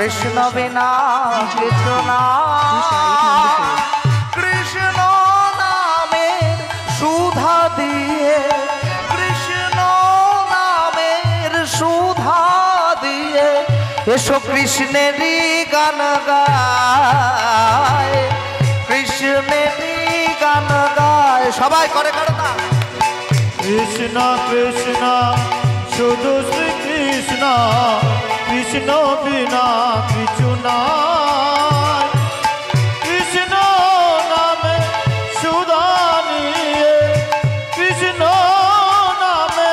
কৃষ্ণ বিনা কিছু না, কৃষ্ণ নামের সুধা দিয়ে, কৃষ্ণ নামের সুধা দিয়ে এসো কৃষ্ণেরই গান গায়, কৃষ্ণেরই গান গায়। সবাই করে করো না। কৃষ্ণ কৃষ্ণ শুধু শ্রী কৃষ্ণ, কৃষ্ণ বিনা কিছু নাই। কৃষ্ণ নামে সুধা নিয়ে, কৃষ্ণ নামে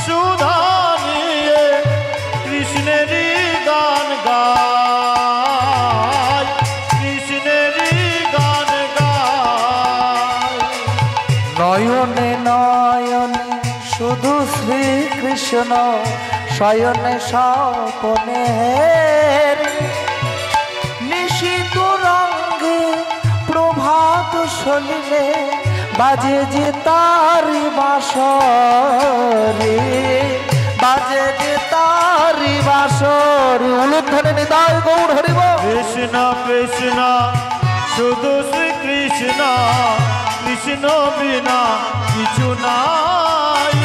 সুধা নিয়ে কৃষ্ণেরই গান গায়, কৃষ্ণেরই গান গায়। নয়নে নয়নে শুধু শ্রীকৃষ্ণ, শয়নে স্বপনে নিশীত রঙ্গে প্রভাত সলিলে বাজে যে তারি বাঁশরি, বাজে যে তারি বাঁশরি। উলুধ্বনি নিতাই গৌর হরিব। কৃষ্ণ কৃষ্ণ শুধু শ্রী কৃষ্ণ, কৃষ্ণ বিনা কিছু নাই।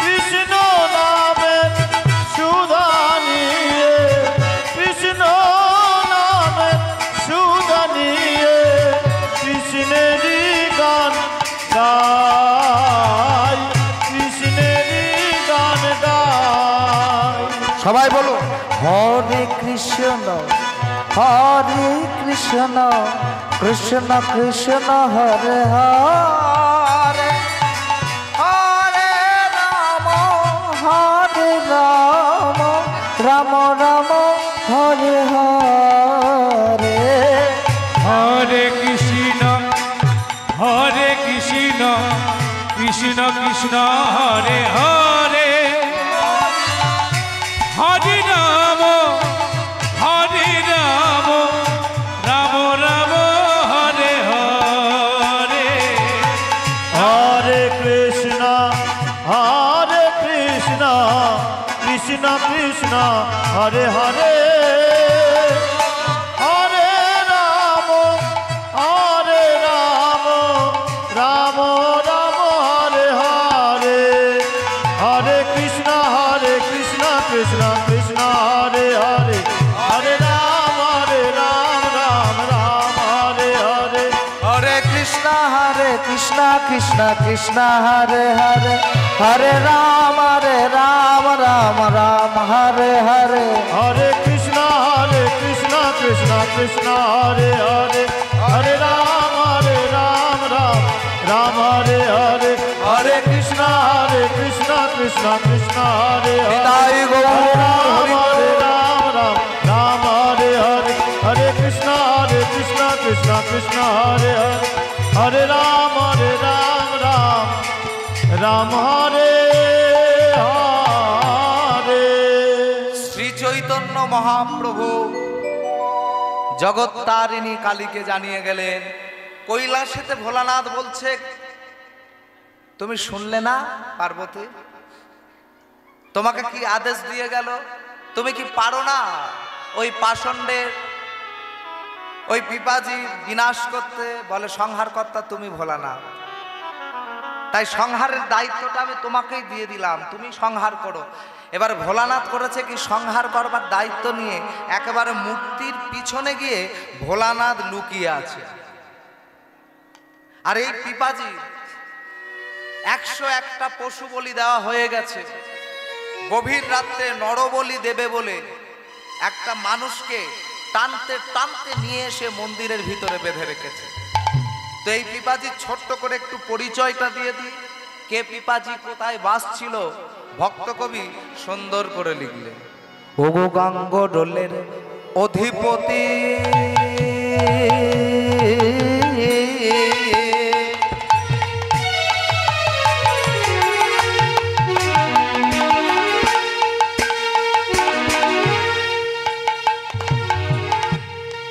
কৃষ্ণ নামে সুধা নিয়ে, কৃষ্ণ নামে সুধা নিয়ে কৃষ্ণেরই গান গায়, কৃষ্ণেরই গান গায়। সবাই বলো হরে কৃষ্ণ, হরে কৃষ্ণ, কৃষ্ণ কৃষ্ণ হরে হরে, হরে রাম, হরে রাম, রাম রাম হরে হরে। হরে কৃষ্ণ, হরে কৃষ্ণ, কৃষ্ণ কৃষ্ণ হরে হরে, হরে রাম, হরে রাম, রাম রাম হরে হরে। হরে কৃষ্ণ, হরে কৃষ্ণ, কৃষ্ণ কৃষ্ণ হরে হরে, হরে রাম, হরে রাম, রাম রাম হরে হরে। হরে কৃষ্ণ, কৃষ্ণ কৃষ্ণ হরে হরে, হরে রাম, রাম রাম হরে হরে। হরে কৃষ্ণ কৃষ্ণ কৃষ্ণ হরে হরে, হরে রাম, রাম রাম হরে হরে। হরে কৃষ্ণ কৃষ্ণ কৃষ্ণ হরে হরে, হরে রাম, রাম রাম হরে হরে। হরে কৃষ্ণ কৃষ্ণ কৃষ্ণ হরে হরে, নিতাই গৌর হরি রাম রাম হরে হরে। হরে কৃষ্ণ কৃষ্ণ হরে হরে, হরে রাম, রাম রাম হরে হরে। শ্রী চৈতন্য মহাপ্রভু জগত্তারিণী কালীকে জানিয়ে গেলেন। কৈলাসেতে ভোলানাথ বলছে, তুমি শুনলে না পার্বতী, তোমাকে কি আদেশ দিয়ে গেল? তুমি কি পারো না ওই পাষণ্ডের, ওই পিপাজি বিনাশ করতে? বলে সংহার কর্তা তুমি ভোলানাথ, তাই সংহারের দায়িত্বটা আমি তোমাকেই দিয়ে দিলাম, তুমি সংহার করো। এবার ভোলানাথ করেছে কি, সংহার করবার দায়িত্ব নিয়ে একেবারে মূর্তির পিছনে গিয়ে ভোলানাথ লুকিয়ে আছে। আর এই পিপাজি 101টা পশু বলি দেওয়া হয়ে গেছে। গভীর রাত্রে নরবলি দেবে বলে একটা মানুষকে টানতে টানতে নিয়ে এসে মন্দিরের ভিতরে বেঁধে রেখেছে। তো এই পিপাজি ছোট্ট করে একটু পরিচয়টা দিয়ে দিই, কে পিপাজি, কোথায় বাস ছিল, ভক্ত কবি সুন্দর করে লিখলেন। ওগো গাঙ্গ ডোলের অধিপতি,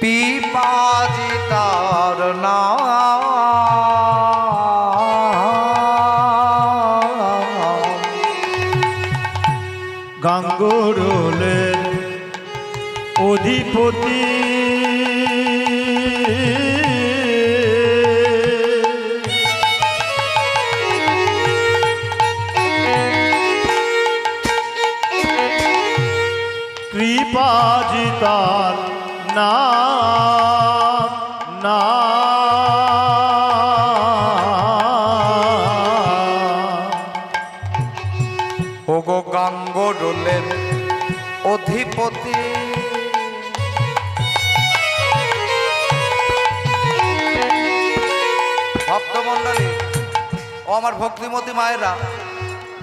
পিপাজি তার নাম, গাঙ্গুরুলের অধিপতি কৃপাজি তার নাম ওগো গাঙ্গোডলের অধিপতি ভক্তমণ্ডলী ও আমার ভক্তিমতী মায়েরা,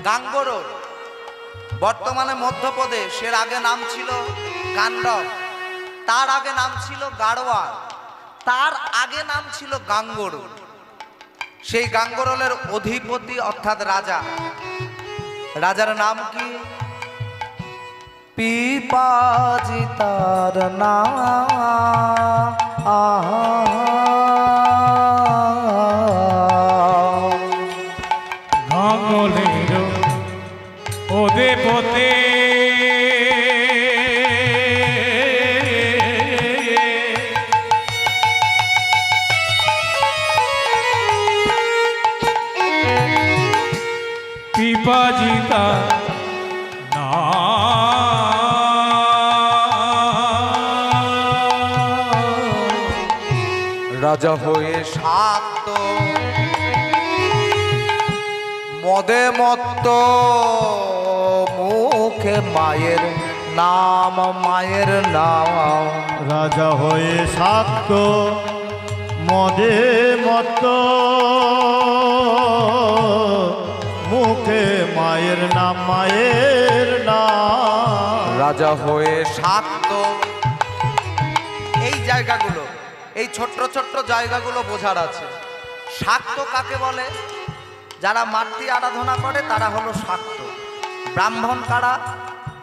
গাঙ্গোরল বর্তমানে মধ্যপ্রদেশ, এর আগে নাম ছিল গান্ডব, তার আগে নাম ছিল গাড়োয়াল, তার আগে নাম ছিল গাঙ্গোরল। সেই গাঙ্গোরলের অধিপতি অর্থাৎ রাজা, রাজার নাম কি? পিপাজি তার গাঙ্গলের অধিপতি পিপাজিতা রাজা হয়ে শাক্ত মদে মত্ত, মুখে মায়ের নাম, মায়ের নাম। রাজা হয়ে শাক্ত মদে মত্ত, মুখে মায়ের নাম, মায়ের নাম। রাজা হয়ে শাক্ত, এই জায়গাগুলো, এই ছোট্ট ছোট্ট জায়গাগুলো বোঝার আছে। শাক্ত কাকে বলে? যারা মাতৃ আরাধনা করে তারা হলো শাক্ত। ব্রাহ্মণ কারা?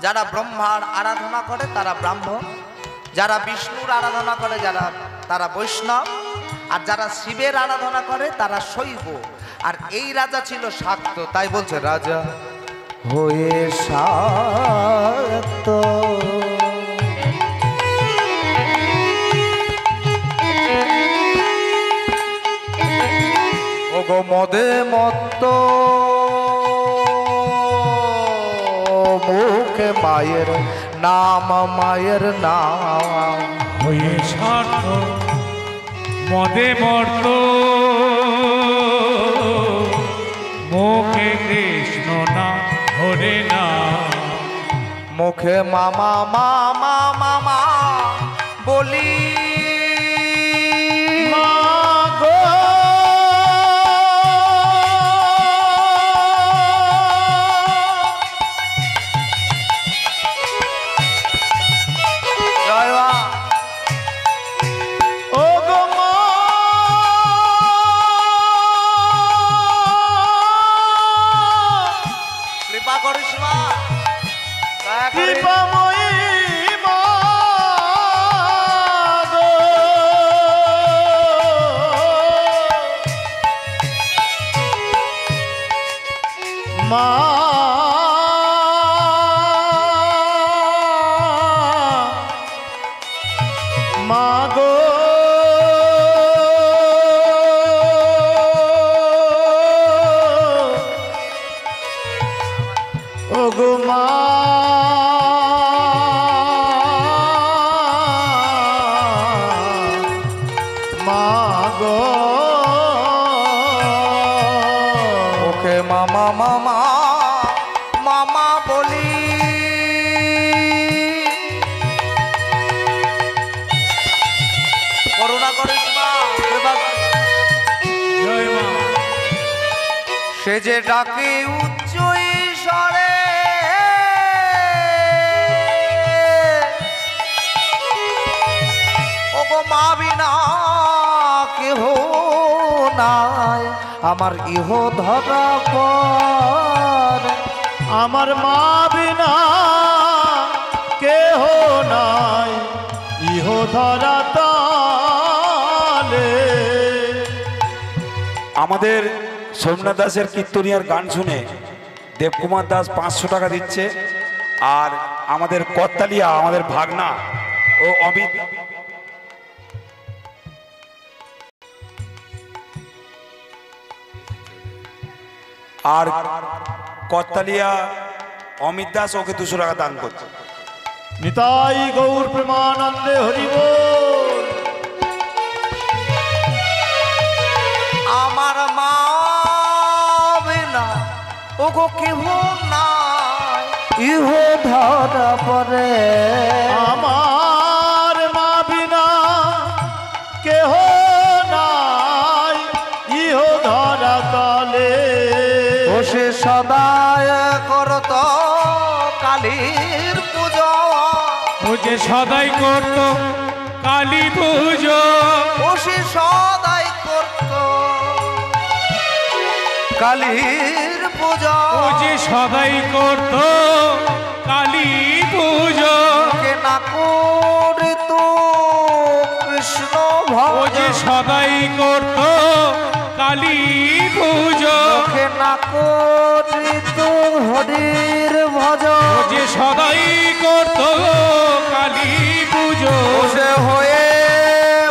যারা ব্রহ্মার আরাধনা করে তারা ব্রাহ্মণ। যারা বিষ্ণুর আরাধনা করে তারা বৈষ্ণব। আর যারা শিবের আরাধনা করে তারা শৈব। আর এই রাজা ছিল শাক্ত, তাই বলছে রাজা হয়ে শাক্ত। ওগো মদে মত্ত, মুখে মায়ের নাম, মায়ের নাম। হয়ে স্বার্থ মদে মর্ত, মুখে কৃষ্ণ না হরে না। মুখে মামা মামা মামা বলি মা গো, জয় মা। ও গো মা, কৃপা করিস মা, দয়া করে। কৃপাময়ী মা গো, মা মা গো, ও গো মা, মা গো, মুখে মামা মামা মামা বলি। করুণা করিস মা, কৃপা করিস। জয় মা। সে যে ডাকে উচ্চ ঈশ্বরে, ওগো মা বিনা কেহ নাই আমার ইহ ধরা পর। আমার মা বিনা কেহ নাই ইহ ধরা তলে। আমাদের সোমনাথ দাসের কীর্তনিয়ার গান শুনে দেবকুমার দাস 500 টাকা দিচ্ছে। আর আমাদের করতালিয়া, আমাদের ভাগনা ও অমিত আর কর্তালিয়া অমিত দাস ওকে 200 টাকা দান করছে। নিতাই গৌর প্রেমানন্দে হরি বল। আমার মা বিনা ওগো কেহ নাই ইহ ধরা পরে। আমার মা বিনা কেহ নাই ইহ ধরা তলে। ও সে সদায় করত কালীর পূজা। ও যে সদাই করত কালী পুজো। ও সে সদাই করত কালীর পূজা। ও যে সদাই করত কালী পুজো। কে না করিত কৃষ্ণ ও যে ভজ। সদাই করত কালী পুজো। কে না করিত হরির ভজ। ও যে সদাই করত কালী পুজো। সে হয়ে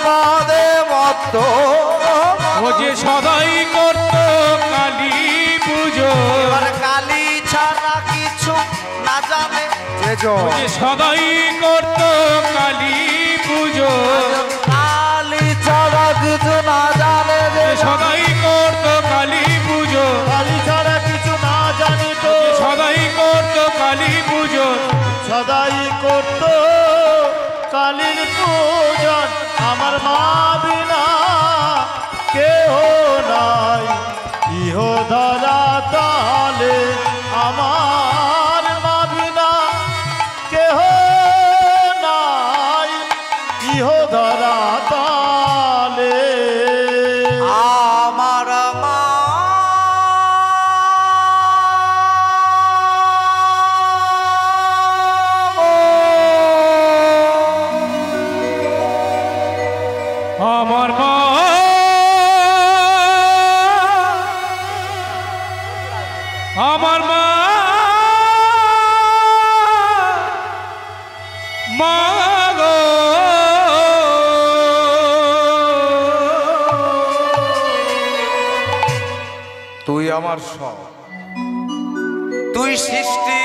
মাদে মত্ত। ও যে সদাই করত কালী পুজো। এবার কালী ছাড়া কিছু না জানে যে ও যে সদাই করত কালী পুজো। কালী ছাড়া কিছু না জানে যে সদাই করত কালী পুজো। কালী ছাড়া কিছু না জানি তো সদাই করত কালী পুজো। সদাই করত কালীর পূজন। আমার মা বিনা কেহ নাই ইহ ধরা তালে। আমার মা বিনা কেহ নাই ইহ ধরা তালে। আমার মা আমার মা আমার মা মা গো। তুই আমার সব, তুই সৃষ্টি,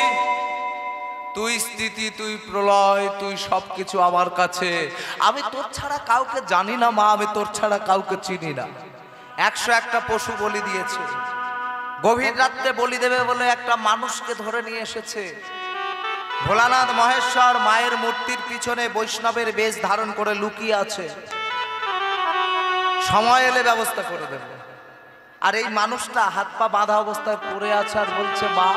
তুই স্থিতি, তুই প্রলয়, তুই সবকিছু আমার কাছে। আমি তোর ছাড়া কাউকে জানি না মা, আমি তোর ছাড়া কাউকে চিনি না। 101টা পশু বলি দিয়েছে, গভীর রাত্রে বলি দেবে বলে একটা মানুষকে ধরে নিয়ে এসেছে। ভোলানাথ মহেশ্বর মায়ের মূর্তির পিছনে বৈষ্ণবের বেশ ধারণ করে লুকিয়ে আছে, সময় এলে ব্যবস্থা করে দেবে। আর এই মানুষটা হাত পা বাঁধা অবস্থায় পড়ে আছে আর বলছে, মা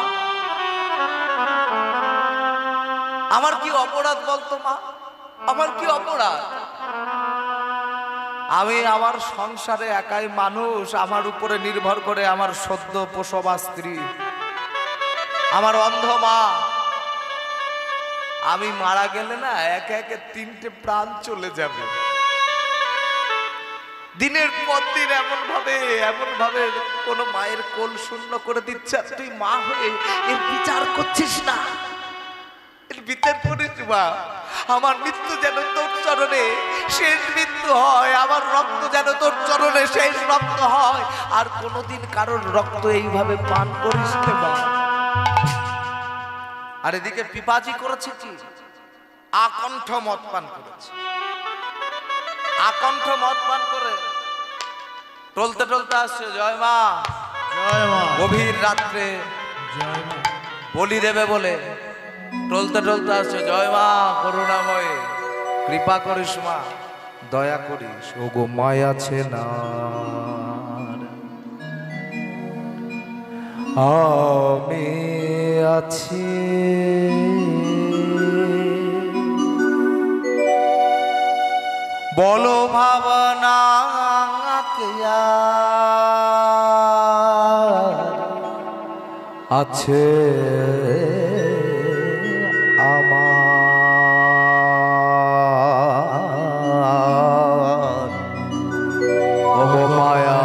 আমার কি অপরাধ বলতো মা, আমার কি অপরাধ? আমি আমার সংসারে একাই মানুষ, আমার উপরে নির্ভর করে আমার সদ্য প্রসবা স্ত্রী, আমার অন্ধ মা। আমি মারা গেলে না একে একে 3টে প্রাণ চলে যাবে। দিনের পর দিন এমন ভাবে কোন মায়ের কোল শূন্য করে দিচ্ছে, আর তুই মা হয়ে এর বিচার করছিস না, এর বিচার করিস মা। আমার মৃত্যু যেন তোর চরণে শেষ মৃত্যু হয়, আমার রক্ত যেন তোর চরণে শেষ রক্ত হয়, আর কোনোদিন কারোর রক্ত এইভাবে পান করিস না মা। আর এদিকে পিপাজি করেছে কি, আকণ্ঠ মদ পান করেছে। আকণ্ঠ মদ পান করে টলতে টলতে আসছে, জয় মা। জয় মা। গভীর রাত্রে বলি দেবে বলে টলতে টলতে আসছে, জয় মা করুণাময়, কৃপা করিস মা, দয়া করিস, ও গো মায় আছে না। আমি আছি বলো ভাবনা আছে আমার, ও মায়া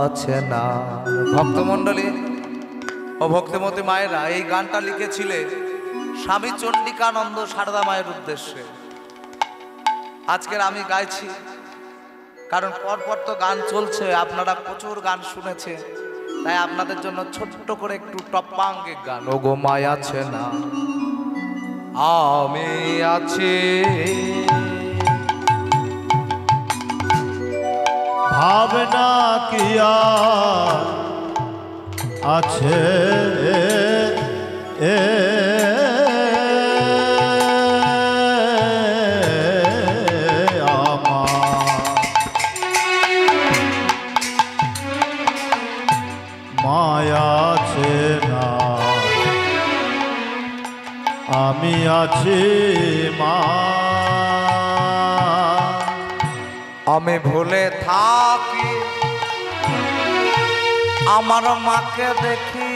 আছে না। ভক্তমণ্ডলী ও ভক্তিমতী মায়েরা, এই গানটা লিখেছিলেন স্বামী চণ্ডিকানন্দ সারদা মায়ের উদ্দেশ্যে আজকের আমি গাইছি, কারণ পরপর তো গান চলছে, আপনারা প্রচুর গান শুনেছে, তাই আপনাদের জন্য ছোট্ট করে একটু টপ্পাঙ্গিক গান। ও গো মায়া আছে না আমি আছি, ভাবনা কি আর আছে মায়া আছে না আমি আছি মা, আমি ভুলে থাকি আমার মাকে দেখি,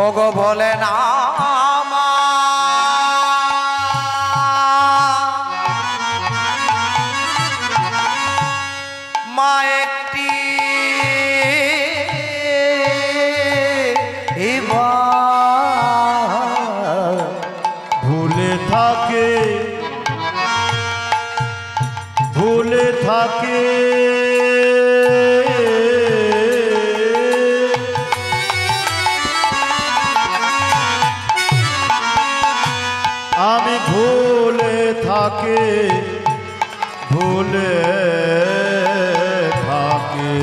ওগো বলে না মা একটি ভুলে থাকে ভুলে থাকে আমি ভুলে থাকে ভুলে থাকে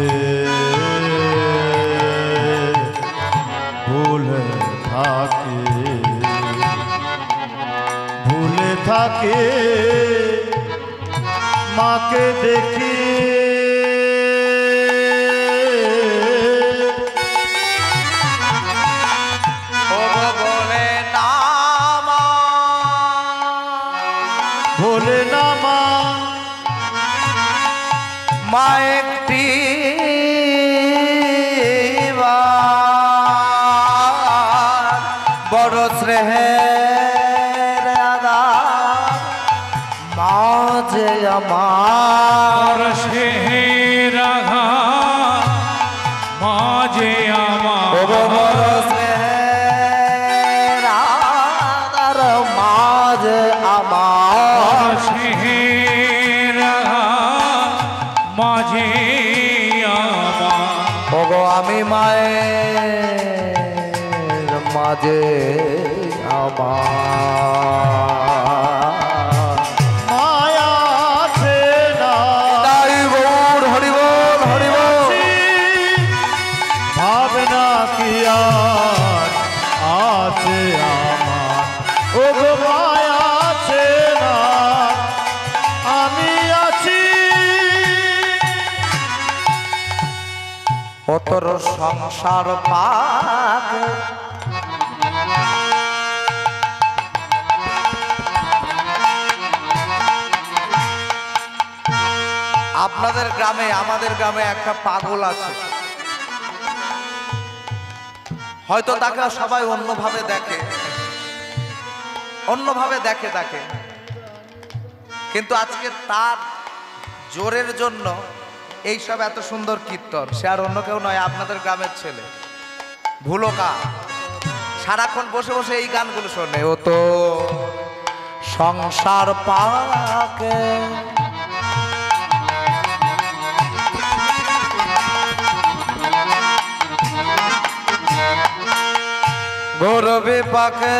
ভুলে থাকে ভুলে থাকে মাকে দেখি ওগো বলে না ভোলে না মা মা একটি বড় স্নেহের আদার মাঝে আমার সে রাঘা মাঝে আমার বড় স্নেহের আদার মাঝে আমার সে রাঘা মাঝে আমার ওগো আমি মায়ের মাঝে আমার মায়া আছে না তাই গৌর হরিবল হরিবল ভাবনা কি আর আছে আমার ও গো মায়া আছে না আমি আছি অতর সংসার পাকে আপনাদের গ্রামে আমাদের গ্রামে একটা পাগল আছে, হয়তো তাকে সবাই অন্যভাবে দেখে তাকে, কিন্তু আজকে তার জোরের জন্য এইসব এত সুন্দর কীর্তন। সে আর অন্য কেউ নয়, আপনাদের গ্রামের ছেলে ভুলোকা, সারাক্ষণ বসে বসে এই গানগুলো শোনে। ও তো সংসার পাকে গৌরবে পাকে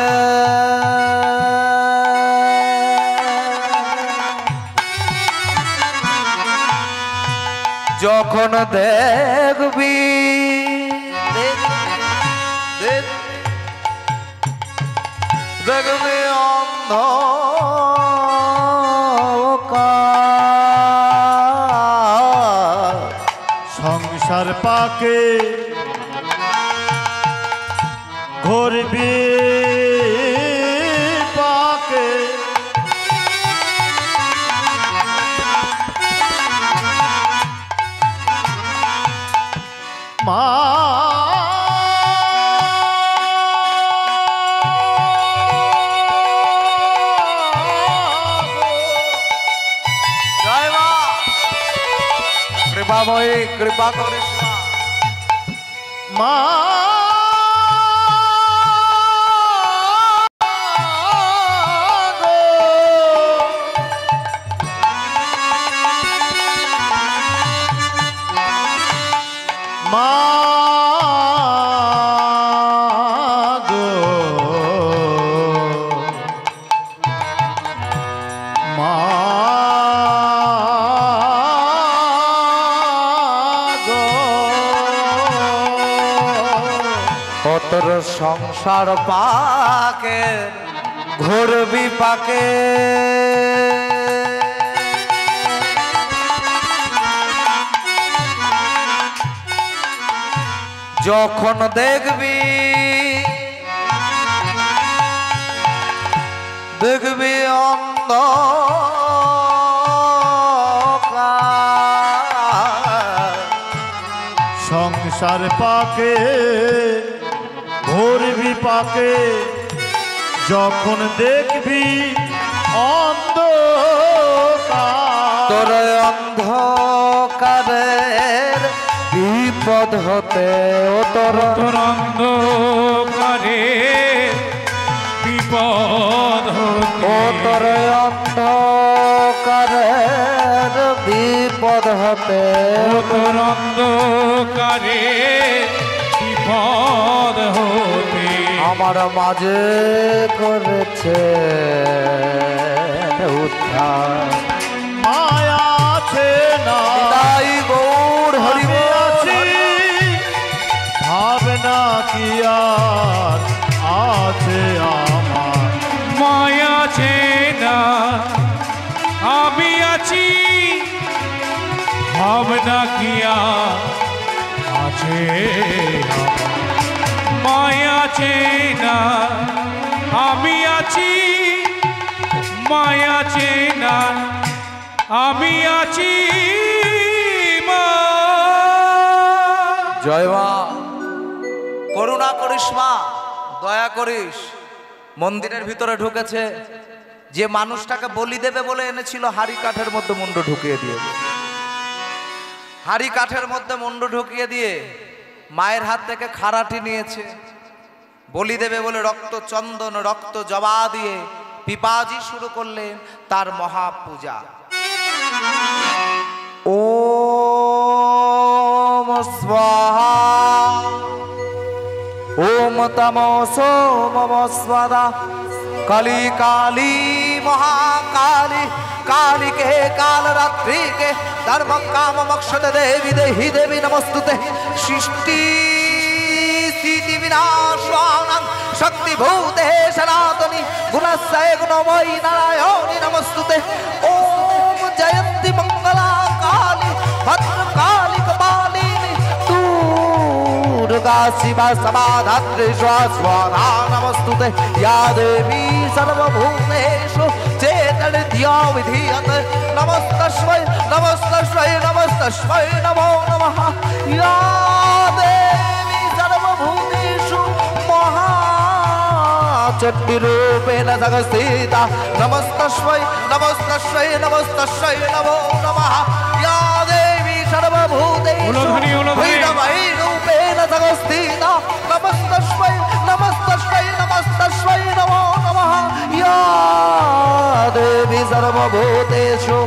যখন দেখবি দেখবি অন্ধ সংসার পাকে ঘুরবি পাকে মা কৃপাময়ী কৃপা করিস মা গো, মা গো, মা গো, ও তোর সংসার পাকে ঘুরবি পাকে যখন দেখবি দেখবি অন্ধ সংসার পাকে ঘুরবি পাকে যখন দেখবি অন্ধকার তোর অন্ধকারের বিপদ হতে ও তোর তোর অন্ধকারে বিপদ ও তোর অন্ধকারের বিপদ হতে তোর অন্ধকারে বিপদ হতে আমার মাঝে করেছে উদ্ধার মায়া আছে না তাই গৌর হরি আমি আছি ভাবনা কি আর আছে আমার মায়া আছে না আমি আছি ভাবনা কিয়া আছে মায়া আছে না আমি আছি মায়া আছে না আমি আছি মা জয় মা করুণা করিস মা দয়া করিস মন্দিরের ভিতরে ঢুকেছে যে মানুষটাকে বলি দেবে বলে এনেছিল হাড়ি কাঠের মধ্যে মুন্ড ঢুকিয়ে দিয়ে হাড়ি কাঠের মধ্যে মুন্ড ঢুকিয়ে দিয়ে মায়ের হাত থেকে খাড়াটি নিয়েছে বলি দেবে বলে রক্ত চন্দন রক্ত জবা দিয়ে পিপাজি শুরু করলেন তার মহাপূজা ওম স্বাহা ओम तमोसो ममस्वदा काली काली महाकाली काली के काल रात्रि के धर्म काम मक्षद देवी देहि देवी नमस्तुते सृष्टि स्थिति विनाशानं शक्ति भूते सनातनी गुणस्य गुणमयी नारायणी नमस्तुते ओम जयंती मंगला काली भद्रकाली कपालिनी दुर्गा शिवा समाधात्री स्वाहा नमस्तुते या देवी सर्वभूतेषु चेतनधिया विधीयते नमस्तस्मै नमस्तस्मै नमस्तस्मै नमो नमः या देवी सर्वभूतेषु महाचण्डीरूपेण जगस्थिता नमस्तस्मै नमस्तस्मै नमस्तस्मै नमो नमः या देवी सर्वभूतेषु उलधनी, उलधनी। भैरवै रूपेण जगस्थिता नमस्तस्मै नमस्तस्मै नमस्तस्मै नमो नमः या देवी सर्वभूतेषु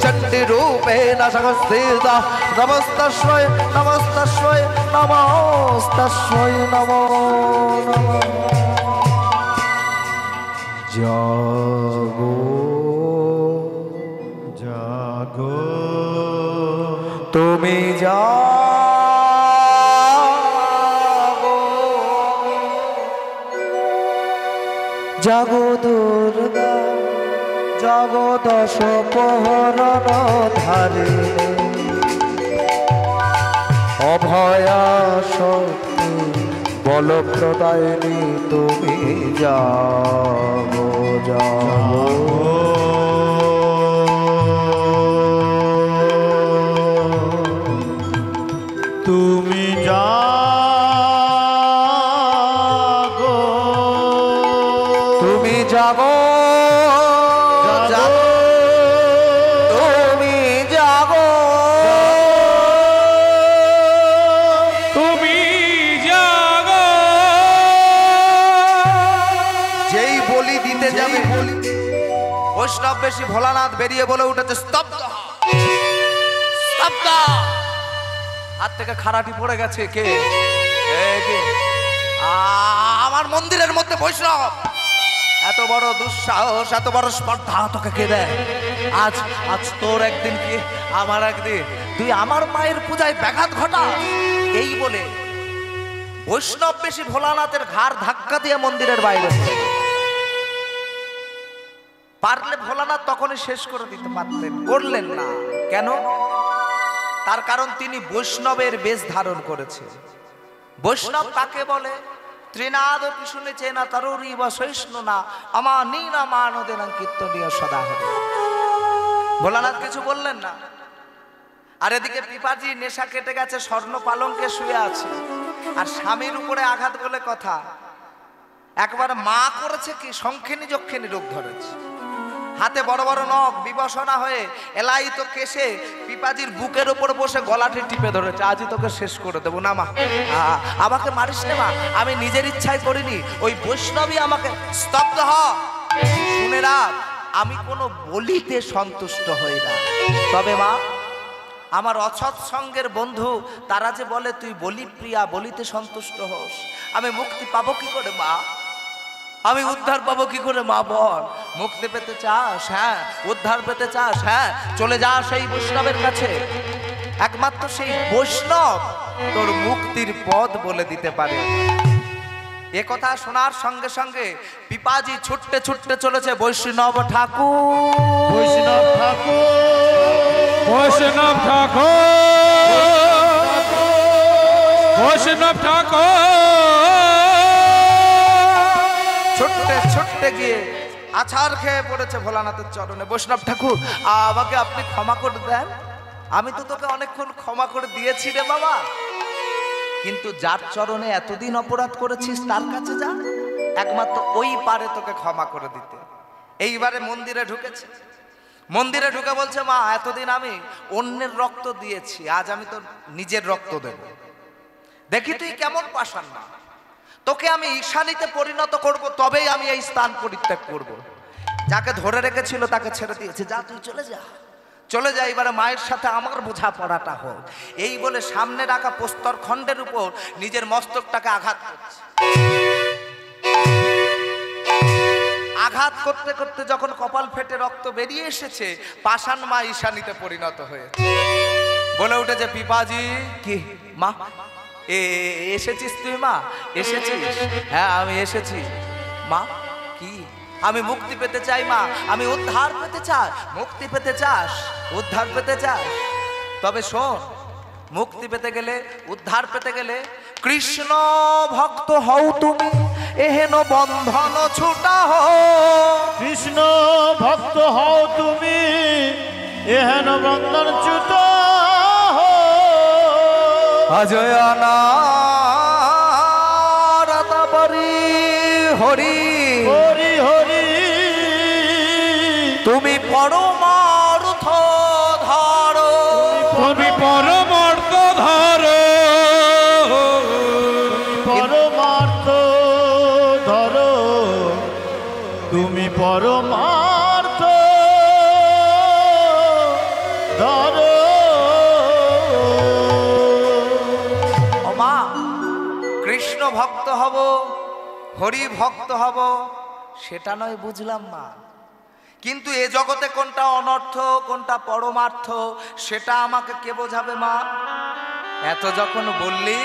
चण्डीरूपेण जगस्थिता नमस्तस्मै नमस्तस्मै नमस्तस्मै नमो नमः जागो জাগো তুমি জাগো জাগো দুর্গা জাগো দশ প্রহরণ ধারিণী অভয়া শক্তি বল প্রদায়িনী তুমি জাগো জাগো তুমি জাগো তুমি জাগো জাগো তুমি জাগো বৈষ্ণব বেশি ভোলানাথ বেরিয়ে বলে উঠেছে, স্তব্ধ হ, স্তব্ধ। হাত থেকে খাড়াটি পড়ে গেছে। কে? কে? আমার মন্দিরের মধ্যে বৈষ্ণব! এত বড় দুঃসাহস, এত বড় স্পর্ধা তোকে কে দেয়? আজ আজ তোর একদিন কি আমার একদিন, তুই আমার মায়ের পূজায় ব্যাঘাত ঘটা। এই বলে বৈষ্ণব বেশি ভোলানাথের ঘাড় ধাক্কা দিয়ে মন্দিরের বাইরে পারলে ভোলানাথ তখনই শেষ করে দিতে পারতেন, করলেন না। কেন? তার কারণ তিনি বৈষ্ণবের বেশ ধারণ করেছে। বৈষ্ণব কাকে বলে? ত্রিনাদ পিছনে চেনা তারুরি বা সহিষ্ণু না আমার নীনা মানদেন কীর্তনীয় সদা হবে। ভোলানাথ কিছু বললেন না। আর এদিকে পিপাজি নেশা কেটে গেছে, স্বর্ণ পালঙ্কে শুয়ে আছে, আর স্বামীর উপরে আঘাত বলে কথা। একবার মা করেছে কি, সংক্ষিনী যক্ষিণী রোগ ধরেছে। হাতে বড় বড় নখ, বিবসনা হয়ে এলাইত কেশে পিপাজির বুকের উপর বসে গলাটি টিপে ধরেছে। আজই তোকে শেষ করে দেবো না মা, আমাকে মারিস না মা, আমি নিজের ইচ্ছায় করিনি, ওই বৈষ্ণবী আমাকে। স্তব্ধ হ, শুনে রাখ, আমি কোনো বলিতে সন্তুষ্ট হই না। তবে মা, আমার অসৎ সঙ্গের বন্ধু তারা যে বলে তুই বলি প্রিয়া, বলিতে সন্তুষ্ট হোস, আমি মুক্তি পাবো কি করে মা? আমি উদ্ধার পাবো কি করে মা? বল। মুক্তি পেতে চাস? হ্যাঁ। উদ্ধার পেতে চাস? হ্যাঁ। চলে যা সেই বৈষ্ণবের কাছে। একমাত্র সেই বৈষ্ণব তোর মুক্তির পথ বলে দিতে পারে। এ কথা শোনার সঙ্গে সঙ্গে পিপাজি ছুটতে ছুটতে চলেছে বৈষ্ণব ঠাকুর, বৈষ্ণব ঠাকুর, বৈষ্ণব ঠাকুর, বৈষ্ণব ঠাকুর। ছুটতে ছুটতে গিয়ে আছাড় খেয়ে পড়েছে ভোলানাথের চরণে। বৈষ্ণব ঠাকুর, আমাকে আপনি ক্ষমা করে দেন, আমি তো তোকে অনেকক্ষণ ক্ষমা করে দিয়েছি রে বাবা, কিন্তু যার চরণে এতদিন অপরাধ করেছিস তার কাছে যা, একমাত্র ওই পারে তোকে ক্ষমা করে দিতে। এইবারে মন্দিরে ঢুকেছে। মন্দিরে ঢুকে বলছে, মা এতদিন আমি অন্যের রক্ত দিয়েছি, আজ আমি তো নিজের রক্ত দেব। দেখি তুই কেমন পাষাণ না, তোকে আমি ঈশানীতে পরিণত করব, তবেই আমি এই স্থান পরিত্যাগ করব। যাকে ধরে রেখেছিল তাকে ছেড়ে দিয়েছে, যা তুই চলে যা, চলে যা, এবারে মায়ের সাথে আমার বোঝাপড়াটা হোক। এই বলে সামনে রাখা প্রস্তর খণ্ডের উপর নিজের মস্তকটাকে আঘাত করছে। আঘাত করতে করতে যখন কপাল ফেটে রক্ত বেরিয়ে এসেছে, পাষাণ মা ঈশানীতে পরিণত হয়েছে। বলে উঠেছে, পিপাজি। কি মা? এসেছিস তুই মা? এসেছিস? হ্যাঁ আমি এসেছি মা। কি? আমি মুক্তি পেতে চাই মা, আমি উদ্ধার পেতে চাই। মুক্তি পেতে চাস? উদ্ধার পেতে চাস? তবে শোন, মুক্তি পেতে গেলে, উদ্ধার পেতে গেলে কৃষ্ণ ভক্ত হও তুমি, এহেন বন্ধন ছুটা হো। কৃষ্ণ ভক্ত হও তুমি, এহেন বন্ধন চ্যুত হো। অজয় অনারতাপরি হরি হরি হরি, তুমি পরমার্থ ধরো, তুমি পরমার্থ ধরো, পরমার্থ ধরো, তুমি পরমার্থ ধরো। ও মা, কৃষ্ণ ভক্ত হব, হরি ভক্ত হব, সেটা নয় বুঝলাম মা, কিন্তু এ জগতে কোনটা অনর্থ কোনটা পরমার্থ সেটা আমাকে কে বোঝাবে মা? এত যখন বললি,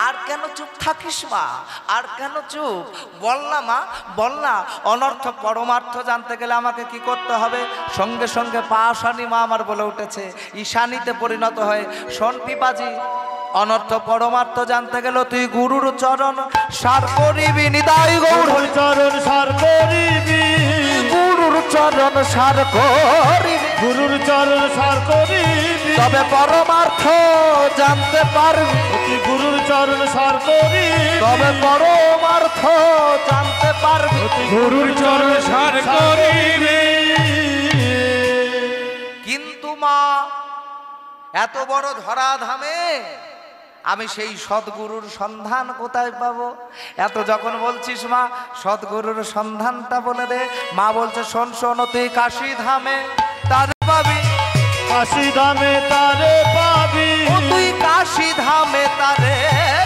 আর কেন চুপ থাকিস মা? আর কেন চুপ? বল না মা, বল না। অনর্থ পরমার্থ জানতে গেলে আমাকে কি করতে হবে? সঙ্গে সঙ্গে পাষাণী মা আমার বলে উঠেছে, ঈশানীতে পরিণত হয়ে, শোন পিপাজি, অনর্থ পরমার্থ জানতে গেল তুই গুরুর চরণ সার করিবি। নিতাই গৌর চরণ সার করিবি, গুরুর চরণ সার করিবি, গুরুর চরণ সার করিবি, তবে পরমার্থ জানতে পারবি। গুরুর চরণ সার করিবি, তবে পরমার্থ জানতে পারবি। গুরুর চরণ সার করিবে। কিন্তু মা, এত বড় ধরাধামে আমি সেই সদ্গুরুর সন্ধান কোথায় পাবো? এত যখন বলছিস মা সদ্গুরুর সন্ধানটা বলে দে। মা বলছে শোন শোন, তুই কাশী ধামে তার পাবি, কাশী ধামে তারে পাবি, ও তুই কাশী ধামে তারে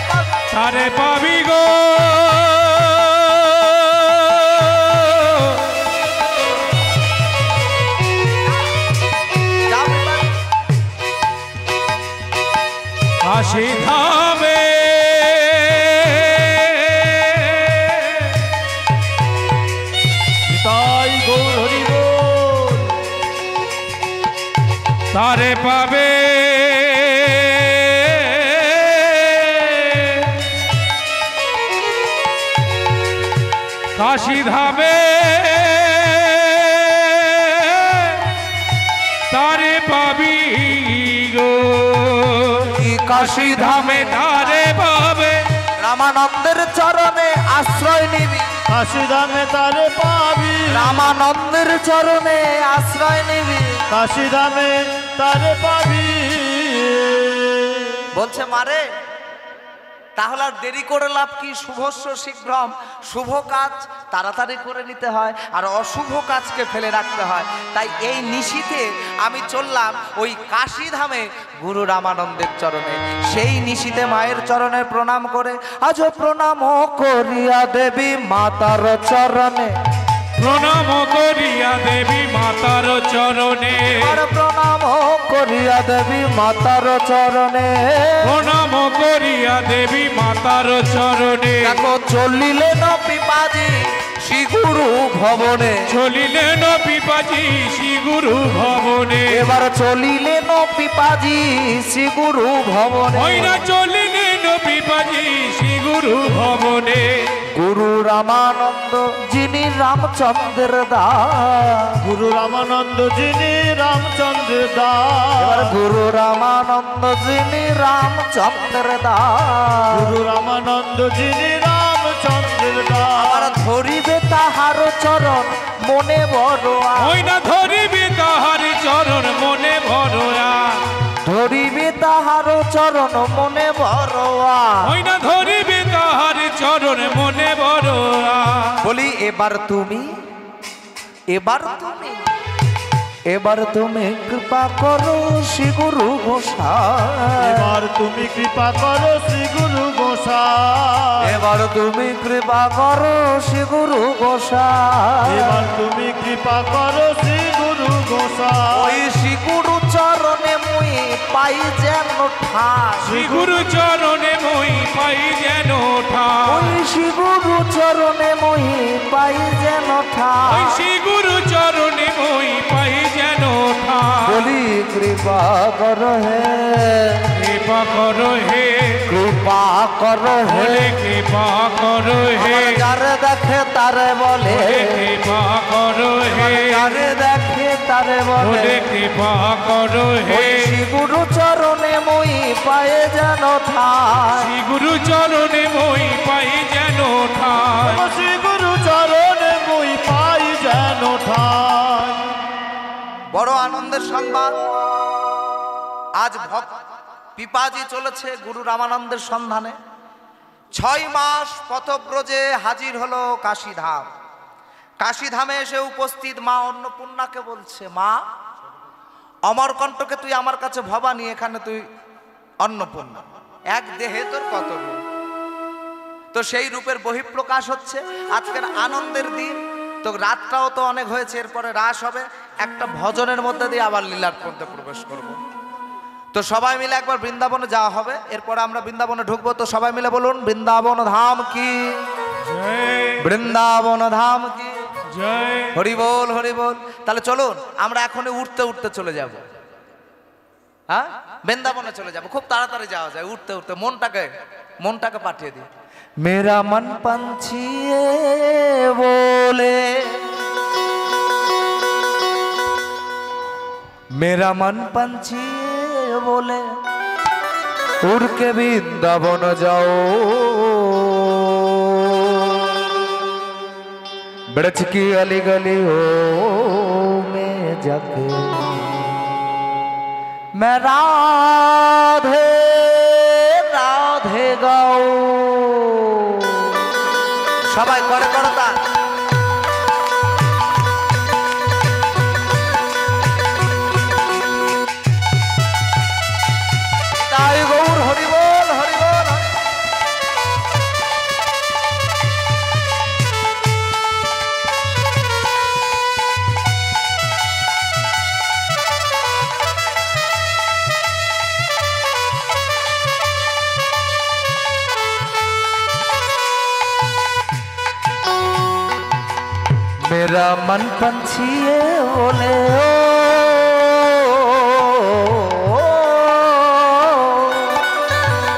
পাবি, তারে পাবি গো। যাবি পাবি। কাশী ধামে তাই গৌর হরি বল। তারে পাবে কাশী ধামে, তারে পাবি গো। কাশী ধামে তারে পাবে, রামানন্দের চরণে আশ্রয় নিবি, কাশী ধামে তারে পাবি, রামানন্দের চরণে আশ্রয় নিবি। কাশী ধামে তারে পাবি। বলছে মারে তাহলে আর দেরি করে লাভ কি? শুভস্য শীঘ্রম, শুভ কাজ তাড়াতাড়ি করে নিতে হয় আর অশুভ কাজকে ফেলে রাখতে হয়। তাই এই নিশীথে আমি চললাম ওই কাশী ধামে গুরু রামানন্দের চরণে। সেই নিশীথে মায়ের চরণে প্রণাম করে আজও প্রণাম করিয়া দেবী মাতার চরণে, প্রণাম করিয়া দেবী মাতার চরণে, আর প্রণাম করিয়া দেবী মাতার চরণে, প্রণাম করিয়া দেবী মাতার চরণে। দেখো চলিলেন পিপাজি শ্রী গুরু ভবনে, চলিলেন পিপাজি শ্রী গুরু ভবনে, এবার চলিলেন পিপাজি শ্রী গুরু ভবনে। ওই না চলিলেন পিপাজি শ্রী গুরু ভবনে। গুরু রামানন্দ যিনি রামচন্দ্রের দাস, গুরু রামানন্দ যিনি রামচন্দ্র এবার দাস, গুরু রামানন্দ যিনি রামচন্দ্রের দাস, গুরু রামানন্দ যিনি রামচন্দ্র আর দাস। ধরিবে তাহার চরণ মনে বড় আশ, ওই না ধরিবে তাহার চরণ মনে ভরয়া, ধরিবে তাহার চরণ মনে বড় আশ। ওই না ধরিবে তাহার চরণ মনে ভরয়া। বলি এবার তুমি, এবার তুমি, এবার তুমি কৃপা করো শ্রী গুরু গোসাই, এবার তুমি কৃপা করো শ্রী গুরু গোসাই, এবার তুমি কৃপা করো শ্রী গুরু গোসাই। এবার তুমি কৃপা করো শ্রী গুরু গোসাই। ওই শ্রী গুরু চরণে মুই পাই যেন ঠাস, শ্রী গুরু চরণে মই পাই যেন ঠাই, ওই শ্রী গুরু চরণে মুই পাই যেন ওই ঠাস। শ্রী গুরু চরণে মই পাই যেন ঠাই। বলি কৃপা করো হে, কৃপা করো হে, কৃপা করো হে, বলে কৃপা করো হে, আমার যারে দেখে তারে বলে, বলে কৃপা করো হে, যারে দেখে তারে বলে, বলে কৃপা করো হে। ওই শ্রী গুরু চরণে মুই পায়ে যেন ঠাই। শ্রী গুরু চরণে মই পাই যেন ঠাই। শ্রী গুরু চরণে মুই পাই যেন ঠাই। বড় আনন্দের সংবাদ, আজ পিপাজি চলেছে গুরু রামানন্দের সন্ধানে। 6 মাস পথব্রজে হাজির হলো কাশীধাম। কাশীধামে এসে উপস্থিত মা অন্নপূর্ণাকে বলছে, মা অমরকণ্টকে তুই আমার কাছে ভবানী, এখানে তুই অন্নপূর্ণা, এক দেহে তোর কত রূপ। তো সেই রূপের বহিঃপ্রকাশ হচ্ছে আজকের আনন্দের দিন। তো রাতটাও তো অনেক হয়েছে, এরপরে রাস হবে, একটা ভজনের মধ্যে দিয়ে আবার লীলার মধ্যে প্রবেশ করব। তো সবাই মিলে একবার বৃন্দাবনে যাওয়া হবে, এরপরে আমরা বৃন্দাবনে ঢুকবো। তো সবাই মিলে বলুন বৃন্দাবন ধাম কি, জয় বৃন্দাবন ধাম কি, জয়। হরি বল হরি বল। তাহলে চলুন আমরা এখনই উঠতে উঠতে চলে যাব, হ্যাঁ বৃন্দাবনে চলে যাব, খুব তাড়াতাড়ি যাওয়া যায় উঠতে উঠতে। মনটাকে পাঠিয়ে দিই। মেরা মন पंछी बोले, मेरा मन पंछी बोले उड़ के वृंदावन जाओ, ब्रज की अली गली हो में जाके मैं राधे मेरा मन पंछी है बोले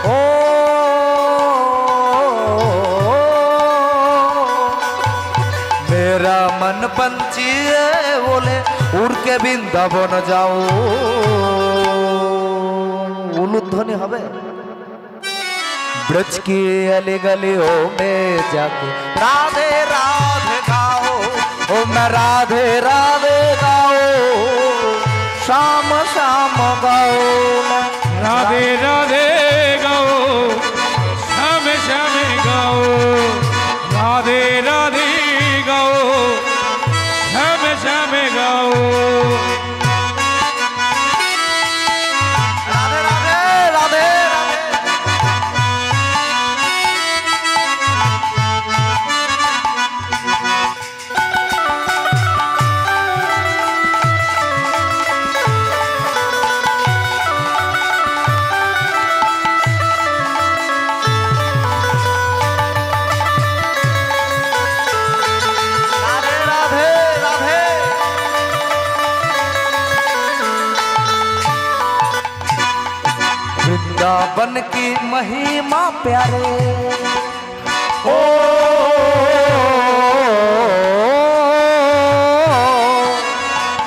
ओ मेरा मन पंछी है बोले उड़ के বৃন্দাবন যাও উলুধ্বনি হবে ब्रज की अली गलियों में जाके राधे राधे गाओ ओ मैं राधे राधे गाओ शाम शाम गाओ मैं राधे राधे गाओ श्याम श्याम गाओ राधे राधे गाओ श्याम श्याम गाओ राधे राधे राधे राधे वृंदावन की महिमा प्यारे ओ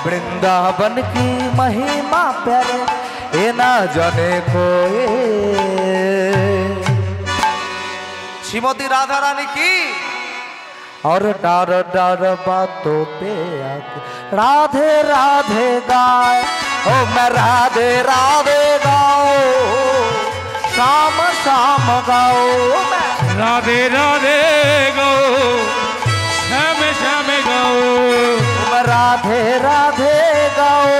वृंदावन की महिमा प्यारे ये ना जाने कोई श्रीमती राधा रानी की और डार डार बातों पे आके राधे राधे गाए ओ मैं राधे राधे गाओ शाम शाम गाओ मैं राधे राधे गाओ श्याम श्याम गाओ मैं राधे राधे गाओ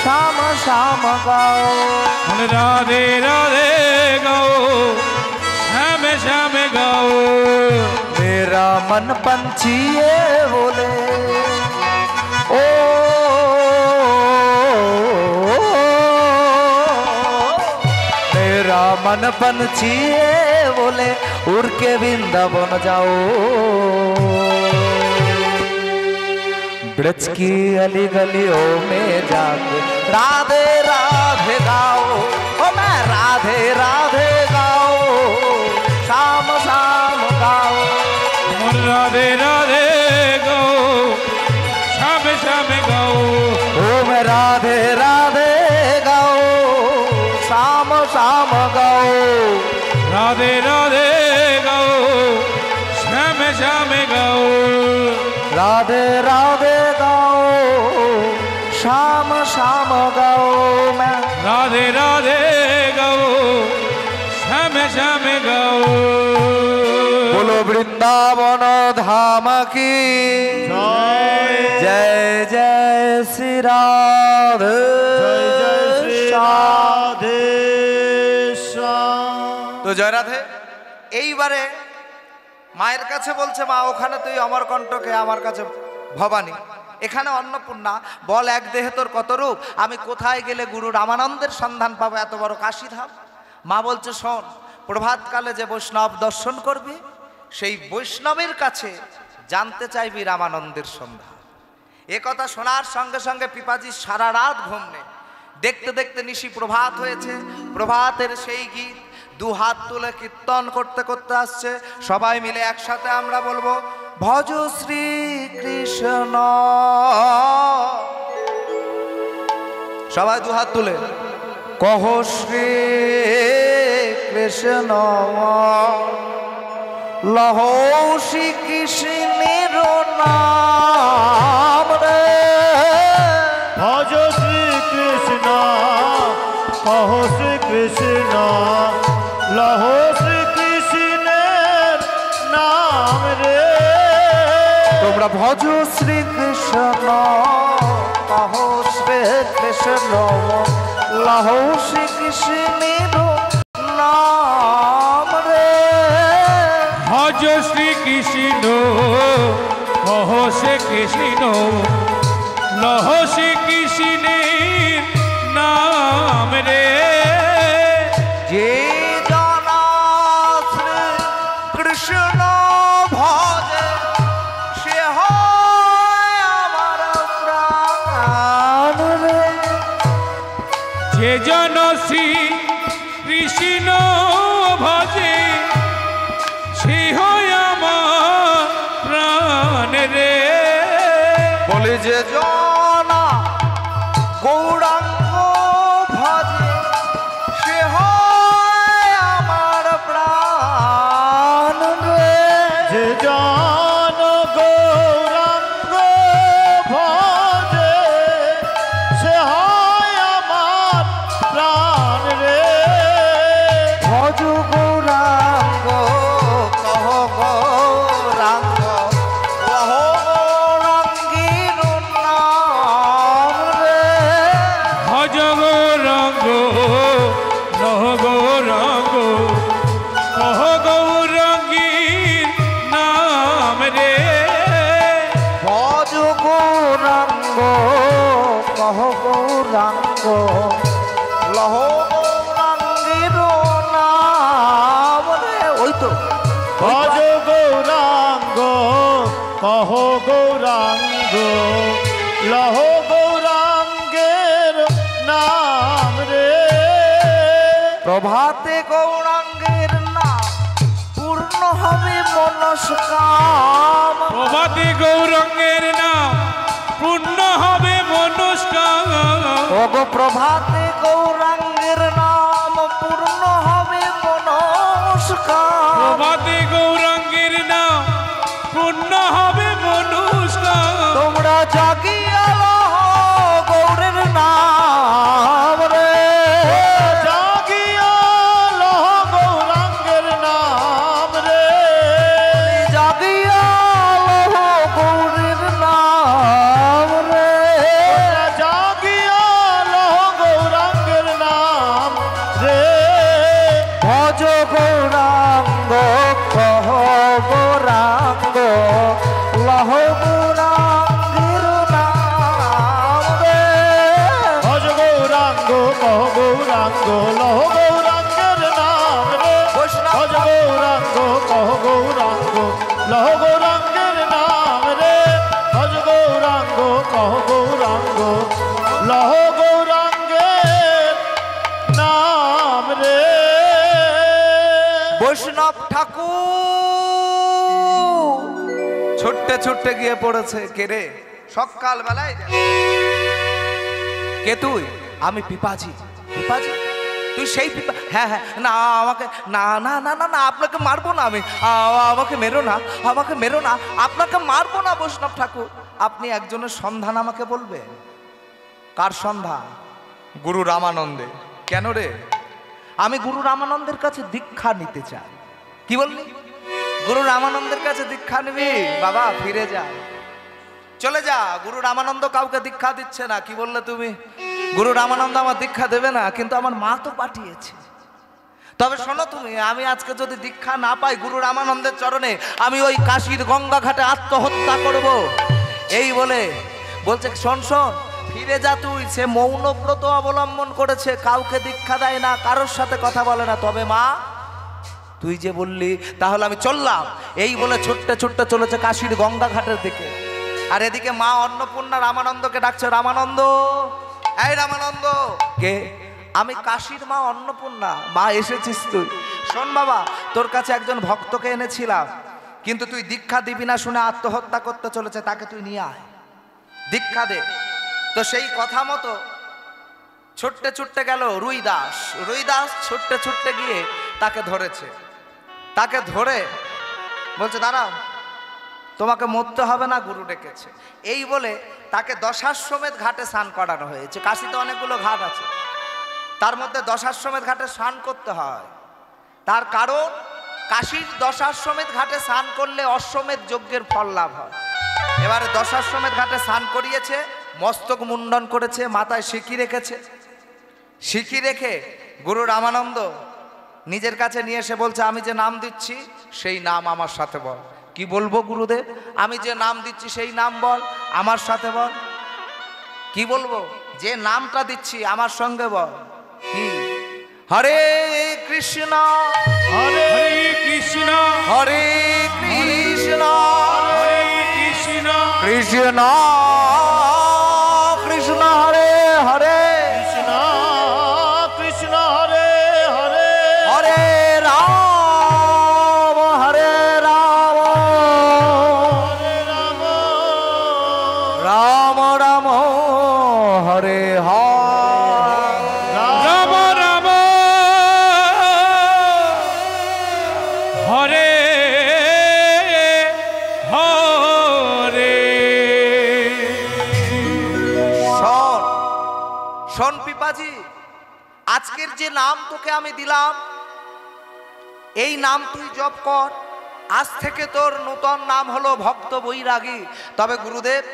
शाम शाम गाओ राधे राधे गाओ श्याम श्याम गाओ मेरा मन पंछी है बोले ओ मेरा मन पंछी है बोले उड़ के वृंदावन जाओ ब्रज की अली गलियों में जाके राधे राधे गाओ ओ मैं राधे राधे गाओ शाम शाम गाओ राधे राधे गाओ श्याम श्याम गाओ ओ मैं राधे राधे गाओ शाम शाम गाओ राधे राधे गाओ श्याम श्याम गाओ राधे राधे गाओ शाम शाम गाओ मैं राधे राधे गाओ श्याम श्याम गाओ बोलो वृंदावन धाम की जय जय जय श्री राधे जय जय श्री राधे তো জয় রাধে এইবারে মায়ের কাছে বলছে মা ওখানে তুই অমর কণ্ঠকে আমার কাছে ভবানী এখানে অন্নপূর্ণা বল এক দেহে তোর কত রূপ আমি কোথায় গেলে গুরু রামানন্দের সন্ধান পাবো এত বড় কাশীধাম মা বলছে শোন প্রভাতকালে যে বৈষ্ণব দর্শন করবি সেই বৈষ্ণবের কাছে জানতে চাইবি রামানন্দের সন্ধান এ কথা শোনার সঙ্গে সঙ্গে পিপাজি সারা রাত ঘুম নেই দেখতে দেখতে নিশি প্রভাত হয়েছে প্রভাতের সেই গীত দু হাত তুলে কীর্তন করতে করতে আসছে সবাই মিলে একসাথে আমরা বলবো ভজ শ্রী কৃষ্ণ সবাই দু হাত তুলে কহ শ্রী কৃষ্ণ লহ শ্রী কৃষ্ণের নাম রে ভজ শ্রী কৃষ্ণ কহ শ্রী কৃষ্ণ লহ শ্রী কৃষ্ণের নাম রে তোমরা ভজ শ্রী কৃষ্ণ কহ শ্রী কৃষ্ণ লহ শ্রী কৃষ্ণের নাম রে ভজ শ্রী কৃষ্ণ কহ শ্রী কৃষ্ণ লহ শ্রী কৃষ্ণের নাম রে যে জানা শ্রী কৃষ্ণ ভজে সে হয় যে জন শ্রী কৃষ্ণ ভজে সে হয় আমার প্রাণ রে। বলে যে জনা গৌরাঙ্গ ভজে সে হয় আমার প্রাণ রে। যে জন গৌরাঙ্গ ভজে সে হয় আমার প্রাণ রে। ভজ গৌরাঙ্গ কহ গৌরাঙ্গ কহ গৌরাঙ্গীর নাম রে। ভজ গৌরাঙ্গ নহ গৌরাঙ্গ কহ গৌরাঙ্গীর নাম রে। ভজ গৌরাঙ্গ কহ গৌরাঙ্গ লহ গৌরাঙ্গীর নাম রে। ওই তো ভজ গৌরাঙ্গ কহ গৌরাঙ্গ লহ গৌরাঙ্গের নাম রে। প্রভাতে গৌরাঙ্গের নাম পূর্ণ হবে মনস্কাম। প্রভাতে গৌরাঙ্গের নাম পূর্ণ হবে মনস্কাম। ওগো প্রভাতে গৌরাঙ্গের নাম পূর্ণ হবে মনস্কাম। প্রভাতে গৌরাঙ্গের নাম পূর্ণ হবে মনস্কাম। তোমরা জাগিয়া লহ গৌরের নাম রে। জাগিয়া লহ গৌরাঙ্গের নাম রে। জাগিয়া লহ গৌরের নাম রে। জাগিয়া লহ গৌরাঙ্গের নাম রে। ভজ গৌরাঙ্গ কহ গৌরাঙ্গ লহ গৌরাঙ্গের নাম রে। ভজ গৌরাঙ্গ কহ গৌরাঙ্গ লহ গৌরাঙ্গের নাম রে। বৈষ্ণব ভজ গৌরাঙ্গ কহ গৌরাঙ্গ লহ গৌরাঙ্গের নাম রে। ভজ গৌরাঙ্গ কহ গৌরাঙ্গ লহ গৌরাঙ্গের নাম রে। বৈষ্ণব ঠাকুর ছুটতে ছুটতে গিয়ে পড়েছে। কে রে? সকাল বেলায় কে তুই? আমি পিপাজি। পিপাজি? তুই সেই পিপা? হ্যাঁ হ্যাঁ, না আমাকে না না না না না আপনাকে মারবো না আমি। আমাকে মেরো না, আমাকে মেরো না, আপনাকে মারবো না বৈষ্ণব ঠাকুর। আপনি একজনের সন্ধান আমাকে বলবেন। কার সন্ধান? গুরু রামানন্দে। কেন রে? আমি গুরু রামানন্দের কাছে দীক্ষা নিতে চাই। কি বললি? গুরু রামানন্দের কাছে দীক্ষা নিবি? বাবা ফিরে যা, চলে যা। গুরু রামানন্দ কাউকে দীক্ষা দিচ্ছে না। কি বললে তুমি? গুরু রামানন্দ আমার দীক্ষা দেবে না, কিন্তু আমার মা তো পাঠিয়েছে। তবে শোনো তুমি, আমি আজকে যদি দীক্ষা না পাই গুরু রামানন্দের চরণে, আমি ওই কাশীর গঙ্গা ঘাটে আত্মহত্যা করব। এই বলে বলছে শোন শোন, ফিরে যা তুই। সে মৌনব্রত অবলম্বন করেছে, কাউকে দীক্ষা দেয় না, কারোর সাথে কথা বলে না। তবে মা তুই যে বললি, তাহলে আমি চললাম। এই বলে ছুটতে ছুটতে চলেছে কাশীর গঙ্গা ঘাটের দিকে। আর এদিকে মা অন্নপূর্ণা রামানন্দকে ডাকছে, রামানন্দ, এই রামানন্দ। কে? আমি কাশীর মা অন্নপূর্ণা। মা এসেছিস তুই? শোন বাবা, তোর কাছে একজন ভক্তকে এনেছিলাম, কিন্তু তুই দীক্ষা দিবি না শুনে আত্মহত্যা করতে চলেছে, তাকে তুই নিয়ে আয়, দীক্ষা দে। তো সেই কথা মতো ছুটতে ছুটতে গেল রুইদাস। রুইদাস ছুটতে ছুটতে গিয়ে তাকে ধরেছে। তাকে ধরে বলছে, দাঁড়াও, তোমাকে মরতে হবে না, গুরু ডেকেছে। এই বলে তাকে দশাশ্বমেধ ঘাটে স্নান করানো হয়েছে। কাশীতে অনেকগুলো ঘাট আছে, তার মধ্যে দশাশ্বমেধ ঘাটে স্নান করতে হয়। তার কারণ, কাশীর দশাশ্বমেধ ঘাটে স্নান করলে অশ্বমেধ যজ্ঞের ফল লাভ হয়। এবারে দশাশ্বমেধ ঘাটে স্নান করিয়েছে, মস্তক মুন্ডন করেছে, মাথায় সিকি রেখেছে। সিকি রেখে গুরু রামানন্দ নিজের কাছে নিয়ে এসে বলছে, আমি যে নাম দিচ্ছি সেই নাম আমার সাথে বল। কি বলবো গুরুদেব? আমি যে নাম দিচ্ছি সেই নাম বল, আমার সাথে বল। কি বলবো? যে নামটা দিচ্ছি আমার সঙ্গে বল। কি? হরে কৃষ্ণ হরে কৃষ্ণ হরে কৃষ্ণ হরে কৃষ্ণ কৃষ্ণ কৃষ্ণ হরে হরে কৃষ্ণ আজকের যে নাম তোকে আমি দিলাম, এই নাম তুই জপ কর। আজ থেকে তোর নূতন নাম হলো ভক্ত বৈরাগী। তবে গুরুদেব,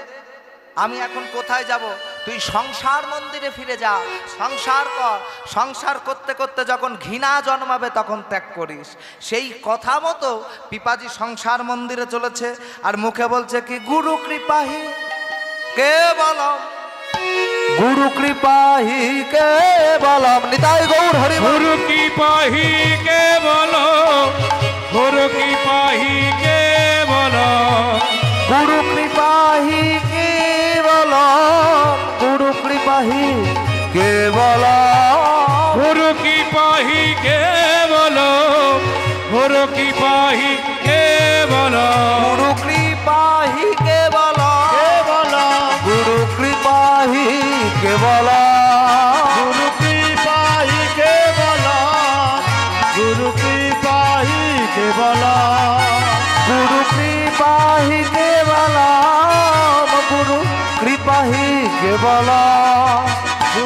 আমি এখন কোথায় যাব? তুই সংসার মন্দিরে ফিরে যা, সংসার কর। সংসার করতে করতে যখন ঘৃণা জন্মাবে তখন ত্যাগ করিস। সেই কথা মতো পিপাজি সংসার মন্দিরে চলেছে, আর মুখে বলছে কি, গুরু কৃপাহি কেবলম, গুরু কৃপাহি কেবলম, নিতাই গৌর হরি বল। গুরু কি পাহি কে বলো, গুরু কি পাহি কে বলো, গুরু কৃপাহি কেবলম, গুরু কৃপাহি কেবলম, গুরু কি পাহি কে বলো, গুরু কি পাহি কে বলো, গুরু কৃপাহি কেবলম, কেবলম গুরু কৃপাহি কেবলম, গুরু কৃপাহি কেবলম, গুরু কৃপাহি কেবলম, গুরু কৃপাহি কেবলম, গুরু কৃপাহি কেবলম।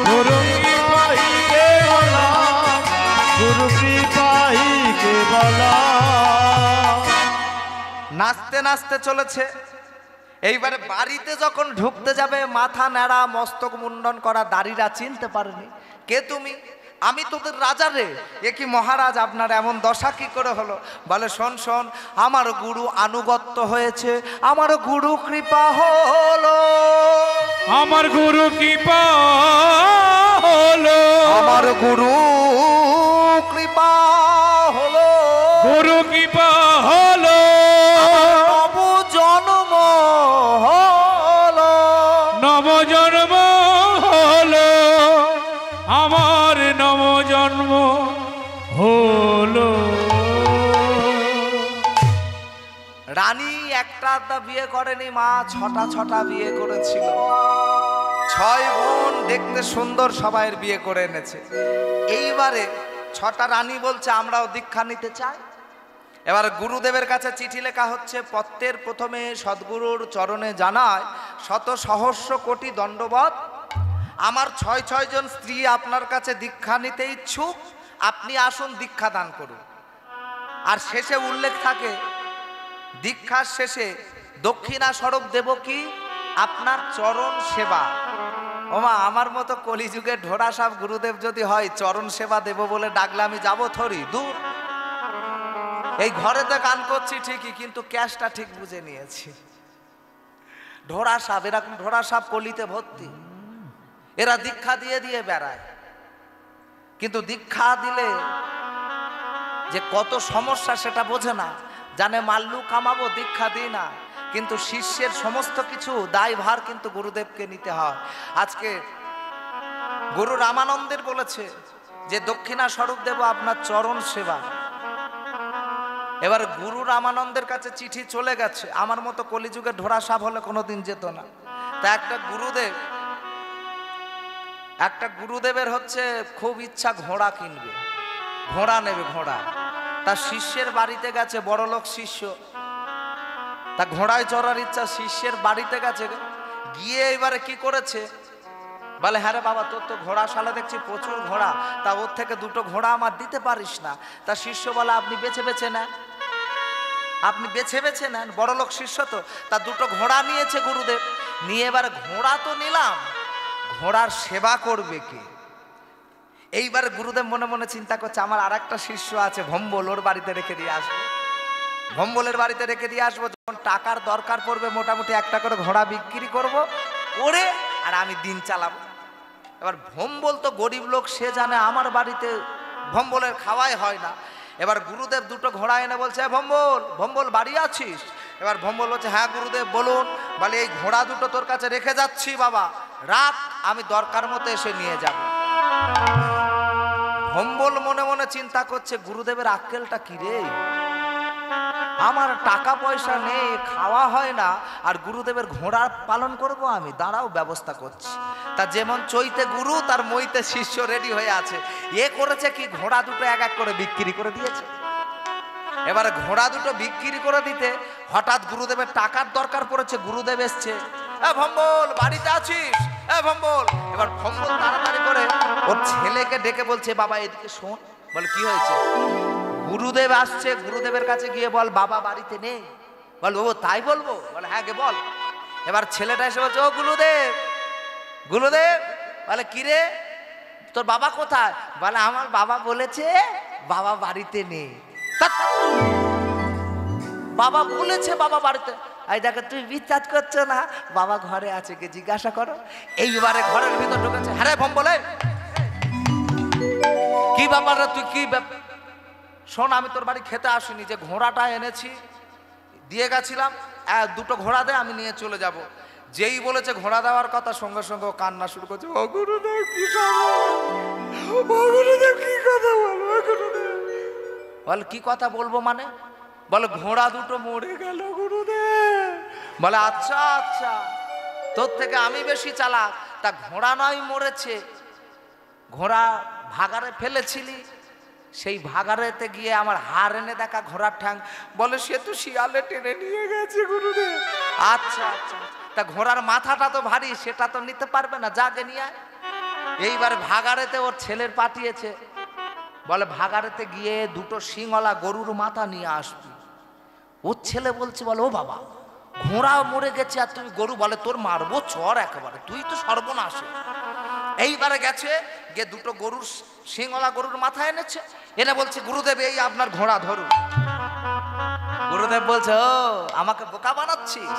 গুরু কৃপাহি কেবলম, গুরু কৃপাহি কেবলম। নাচতে নাচতে চলেছে। এইবারে বাড়িতে যখন ঢুকতে যাবে, মাথা ন্যাড়া, মস্তক মুন্ডন করা, দাড়িরা চিনতে পারেনি। কে তুমি? আমি তোদের রাজা রে। এ কি মহারাজ, আপনার এমন দশা কি করে হলো? বলে, শোন শোন, আমার গুরু আনুগত্য হয়েছে, আমার গুরু কৃপা হলো, আমার গুরু কি পা হলো, আমার গুরু কৃপা হলো, গুরু কি পা হলো, নব জন্ম হলো, নবজন্ম হলো, আমার নবজন্ম হলো। রানী একটা আধটা বিয়ে করেনি মা, ছটা ছটা বিয়ে করেছিল। 6 বোন দেখতে সুন্দর, সবাইয়ের বিয়ে করে এনেছে। এইবারে 6টা রানী বলছে আমরাও দীক্ষা নিতে চাই। এবার গুরুদেবের কাছে চিঠি লেখা হচ্ছে। পত্রের প্রথমে সদ্গুরুর চরণে জানায়, শত সহস্র কোটি দণ্ডবত, আমার 6 জন স্ত্রী আপনার কাছে দীক্ষা নিতে ইচ্ছুক, আপনি আসুন দীক্ষা দান করুন। আর শেষে উল্লেখ থাকে, দীক্ষার শেষে দক্ষিণা স্বরূপ দেব কি, আপনার চরণ সেবা। ওমা, আমার মতো কলিযুগের ঢোড়া সাপ গুরুদেব যদি হয়, চরণ সেবা দেব বলে ডাকলে আমি যাবো থরি? দূর। এই ঘরেতে গান করছি ঠিকই, কিন্তু ক্যাশটা ঠিক বুঝে নিয়েছি। ঢোড়া সাপ, এরকম ঢোড়া সাপ কলিতে ভর্তি। এরা দীক্ষা দিয়ে দিয়ে বেড়ায়, কিন্তু দীক্ষা দিলে যে কত সমস্যা সেটা বোঝে না। জানে মাল্লু কামাবো, দীক্ষা দিই না, কিন্তু শিষ্যের সমস্ত কিছু দায়ভার কিন্তু গুরুদেবকে নিতে হয়। আজকে গুরু রামানন্দের বলেছে যে দক্ষিণা স্বরূপ দেব আপনার চরণ সেবা। এবার গুরু রামানন্দের কাছে চিঠি চলে গেছে। আমার মতো কলিযুগে ঢোড়া সাপ হলে কোনোদিন যেত না। তা একটা গুরুদেবের হচ্ছে খুব ইচ্ছা ঘোড়া কিনবে, ঘোড়া নেবে, ঘোড়া। তার শিষ্যের বাড়িতে গেছে, বড়লোক শিষ্য, তা ঘোড়ায় চড়ার ইচ্ছা, শিষ্যের বাড়িতে গেছে। গিয়ে এবারে কি করেছে, বলে, হ্যাঁ রে বাবা, তোর তো ঘোড়া শালা দেখছি প্রচুর ঘোড়া, তা ওর থেকে 2টো ঘোড়া আমার দিতে পারিস না? তা শিষ্য বলে, আপনি বেছে বেছে নেন, আপনি বেছে বেছে নেন। বড়লোক শিষ্য তো, তা 2টো ঘোড়া নিয়েছে গুরুদেব। নিয়ে এবারে ঘোড়া তো নিলাম, ঘোড়ার সেবা করবে কে? এইবার গুরুদেব মনে মনে চিন্তা করছে, আমার আর একটা শিষ্য আছে ভম্বল, ওর বাড়িতে রেখে দিয়ে আসবো, ভম্বলের বাড়িতে রেখে দিয়ে আসবো। যখন টাকার দরকার পড়বে, মোটামুটি একটা করে ঘোড়া বিক্রি করব করে, আর আমি দিন চালাবো। এবার ভম্বল তো গরিব লোক, সে জানে আমার বাড়িতে ভম্বলের খাওয়াই হয় না। এবার গুরুদেব 2টো ঘোড়া এনে বলছে, ভম্বল, ভম্বল বাড়ি আছিস? এবার ভম্বল বলছে, হ্যাঁ গুরুদেব বলুন। বলে, এই ঘোড়া 2টো তোর কাছে রেখে যাচ্ছি বাবা, রাত, আমি দরকার মতো এসে নিয়ে যাব। ভম্বল মনে মনে চিন্তা করছে, গুরুদেবের আক্কেলটা কি রে, আমার টাকা পয়সা নেই, খাওয়া হয় না, আর গুরুদেবের ঘোড়া পালন করব আমি? দাঁড়াও, ব্যবস্থা করছি। তা যেমন চৈতে গুরু, তার মইতে শিষ্য রেডি হয়ে আছে। এ করেছে কি, ঘোড়া 2টো এক এক করে বিক্রি করে দিয়েছে। এবারে ঘোড়া 2টো বিক্রি করে দিতে হঠাৎ গুরুদেবের টাকার দরকার পড়েছে। গুরুদেব এসছে, ভম্বল বাড়িতে আছিস? ভম্বল। এবার ভম্বল তাড়াতাড়ি করে ওর ছেলেকে ডেকে বলছে, বাবা এদিকে শোন। বলে কি হয়েছে? গুরুদেব আসছে, গুরুদেবের কাছে গিয়ে বল বাবা বাড়িতে নেই। বল ও তাই বলবো? বলে হ্যাঁ গে বল। এবার ছেলেটা এসে বলছে, ও গুরুদেব, গুরুদেব। বলে কি রে, তোর বাবা কোথায়? বলে আমার বাবা বলেছে বাবা বাড়িতে নেই। বাবা বলেছে বাবা বাড়িতে, এই দেখো তুই বিশ্বাস করছো না, বাবা ঘরে আছে, কে জিজ্ঞাসা করো। এইবারে ঘরের ভিতর ঢুকেছে। হ্যাঁ রে ভম্বলে, কি ব্যাপার রে, তুই কি শোন, আমি তোর বাড়ি খেতে আসিনি, যে ঘোড়াটা এনেছি দিয়ে গেছিলাম, দুটো ঘোড়া দে, আমি নিয়ে চলে যাব। যেই বলেছে ঘোড়া দেওয়ার কথা, সঙ্গে সঙ্গে ও কান্না শুরু করছে। ও গুরুদেব কি ও গুরুদেব কি কথা বলো, ও গুরুদেব। বলে কি কথা বলবো মানে? বলে ঘোড়া দুটো মরে গেল গুরুদেব। বলে আচ্ছা আচ্ছা, তোর থেকে আমি বেশি চালাক। তা ঘোড়া নয় মরেছে, ঘোড়া ভাগারে ফেলেছিলি, সেই ভাগারেতে গিয়ে আমার হাড় এনে দেখা ঘোড়ার ঠ্যাং। বলে সে তো শিয়ালে টেনে নিয়ে গেছে গুরুদেব। আচ্ছা আচ্ছা, তা ঘোড়ার মাথাটা তো ভারী, সেটা তো নিতে পারবে না, যাকে নিয়ে। এইবার ভাগারেতে ওর ছেলের পাঠিয়েছে, বলে ভাগারেতে গিয়ে দুটো শিংওয়ালা গরুর মাথা নিয়ে আসবি। ওর ছেলে বলছে, বলে ও বাবা, ঘোড়া মরে গেছে আর তুমি গরু? বলে তোর মারবো চর একেবারে, তুই তো সর্বনাশে। এইবারে গেছে, গিয়ে দুটো গরুর শিংওয়ালা গরুর মাথা এনেছে, এনে বলছে গুরুদেব এই আপনার ঘোড়া ধরুন। গুরুদেব বলছে, ও আমাকে বোকা বানাচ্ছিস?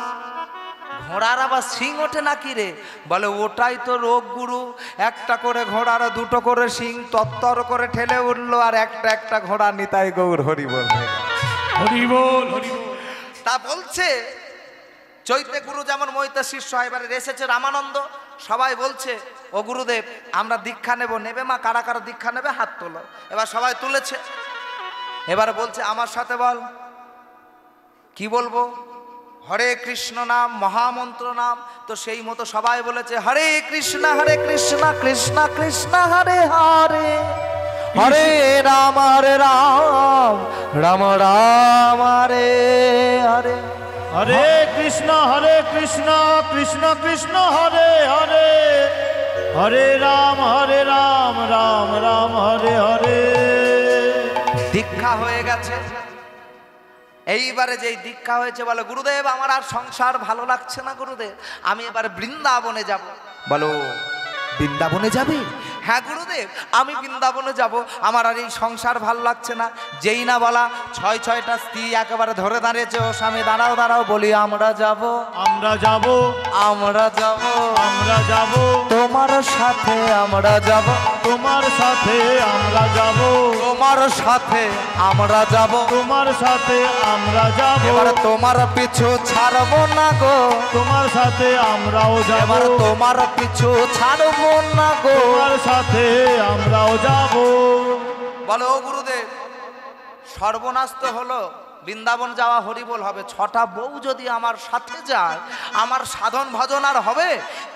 ঘোড়ার আবার শিং ওঠে নাকি রে? বলে ওটাই তো রোগ গুরু, একটা করে ঘোড়ার দুটো করে শিং তত্তর করে ঠেলে উঠলো, আর একটা একটা ঘোড়া নিতাই গৌর হরি বল। হরি বল, হরি বল। তা বলছে চৈতে গুরু যেমন মহিতা শিষ্য, এবারে এসেছে রামানন্দ, সবাই বলছে ও গুরুদেব আমরা দীক্ষা নেব। নেবে মা? কারা কারা দীক্ষা নেবে হাত তোলো। এবার সবাই তুলেছে। এবার বলছে আমার সাথে বল। কি বলবো? হরে কৃষ্ণ নাম মহামন্ত্র নাম। তো সেই মতো সবাই বলেছে হরে কৃষ্ণ কৃষ্ণ কৃষ্ণ হরে হরে, হরে রাম রাম রাম হরে হরে। হরে কৃষ্ণ কৃষ্ণ কৃষ্ণ হরে হরে, হরে রাম রাম রাম হরে হরে। দীক্ষা হয়ে গেছে। এইবারে যেই দীক্ষা হয়েছে, বলে গুরুদেব আমার আর সংসার ভালো লাগছে না গুরুদেব, আমি এবারে বৃন্দাবনে যাব। বলো বৃন্দাবনে যাবে? হ্যাঁ গুরুদেব আমি বৃন্দাবনে যাব, আমার আর এই সংসার ভালো লাগছে না। যেই না বলা, ছয়টা স্ত্রী একেবারে ধরে দাঁড়িয়েছে। ও স্বামী দাঁড়াও দাঁড়াও, বলি আমরা যাব, আমরা যাব, আমরা যাব, আমরা যাব, তোমার সাথে আমরা যাব, তোমার সাথে আমরা যাব, তোমার সাথে আমরা যাব, তোমার সাথে আমরা যাব, এবার তোমার পিছু ছাড়বো না গো, তোমার সাথে আমরাও যাব, এবার তোমার পিছু ছাড়বো না গো, তোমার সাথে আমরাও যাব। বলো ও গুরুদেব সর্বনাশ তো হলো, বৃন্দাবন যাওয়া হরিবোল হবে, 6টা বউ যদি আমার সাথে যায় আমার সাধন ভজন আর হবে?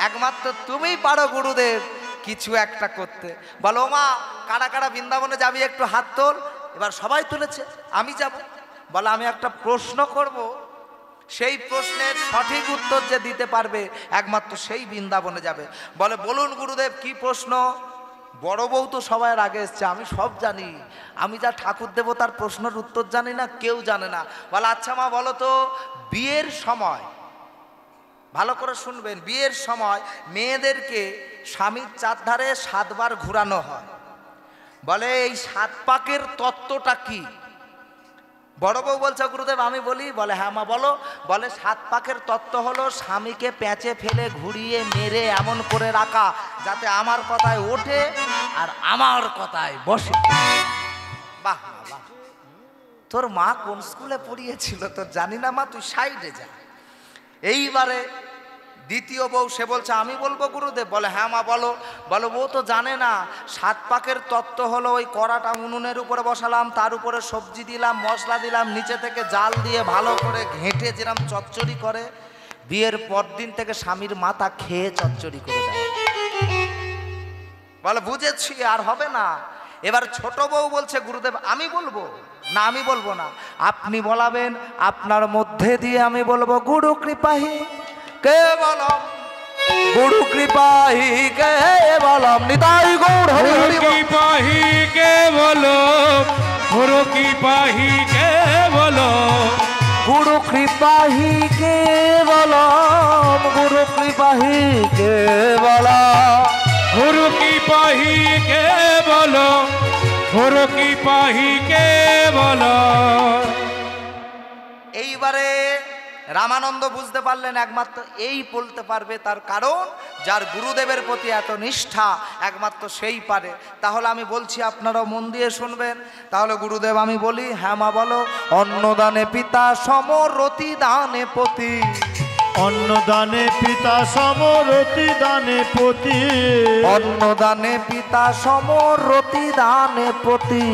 একমাত্র তুমিই পারো গুরুদেব কিছু একটা করতে। বলো মা কারা কারা বৃন্দাবনে যাবি একটু হাত তোল। এবার সবাই তুলেছে, আমি যাব। বলে আমি একটা প্রশ্ন করব, সেই প্রশ্নের সঠিক উত্তর যে দিতে পারবে একমাত্র সেই বৃন্দাবনে যাবে। বলে বলুন গুরুদেব কি প্রশ্ন? বড় বউ তো সবার আগে এসছে, আমি সব জানি, আমি যা ঠাকুর দেবতার প্রশ্নের উত্তর জানি না কেউ জানে না। বলে আচ্ছা মা বলো তো, বিয়ের সময়, ভালো করে শুনবেন, বিয়ের সময় মেয়েদেরকে স্বামীর চারধারে 7 বার ঘুরানো হয়, বলে এই 7 পাকের তত্ত্বটা কি? বড় বউ বলছে গুরুদেব আমি বলি। বলে হ্যাঁ মা বলো। বলে 7 পাকের তত্ত্ব হলো স্বামীকে প্যাঁচে ফেলে ঘুরিয়ে মেরে এমন করে রাখা যাতে আমার কথায় ওঠে আর আমার কথায় বসে। বাহ বাহ, তোর মা কোন স্কুলে পড়িয়েছিল তোর জানি না মা, তুই সাইডে যা। এইবারে দ্বিতীয় বউ সে বলছে আমি বলবো গুরুদেব। বলে হ্যাঁ মা বলো। বলো বউ তো জানে না 7 পাকের তত্ত্ব হলো ওই কড়াটা উনুনের উপরে বসালাম, তার উপরে সবজি দিলাম, মশলা দিলাম, নিচে থেকে জাল দিয়ে ভালো করে ঘেঁটে যেরকম চচ্চড়ি করে, বিয়ের পর দিন থেকে স্বামীর মাথা খেয়ে চচ্চড়ি করে দেয়। বলে বুঝেছি আর হবে না। এবার ছোট বউ বলছে গুরুদেব আমি বলবো। না আমি বলবো না, আপনি বলাবেন, আপনার মধ্যে দিয়ে আমি বলবো গুরু কৃপাহি কে বলো গুরু কৃপাহি কেবলম নিতাই গৌর হরি গুরু হরি বল। কি পাহি কে বলো, গুরু কি পাহি কে বলো, গুরু কৃপাহি কেবলম গুরু কৃপাহি কেবলম গুরু কি পাহি কে বলো, গুরু কি পাহি কে বলো। এইবারে রামানন্দ বুঝতে পারলেন একমাত্র এই বলতে পারবে, তার কারণ যার গুরুদেবের প্রতি এত নিষ্ঠা একমাত্র সেই পারে। তাহলে আমি বলছি, আপনারাও মন দিয়ে শুনবেন। তাহলে গুরুদেব আমি বলি, হ্যাঁ মা বলো। অন্নদানে পিতা সমরতি দানে পতি, অন্নদানে পিতা সমরতি দানে পতি, অন্নদানে পিতা সমরতি দানে পতি,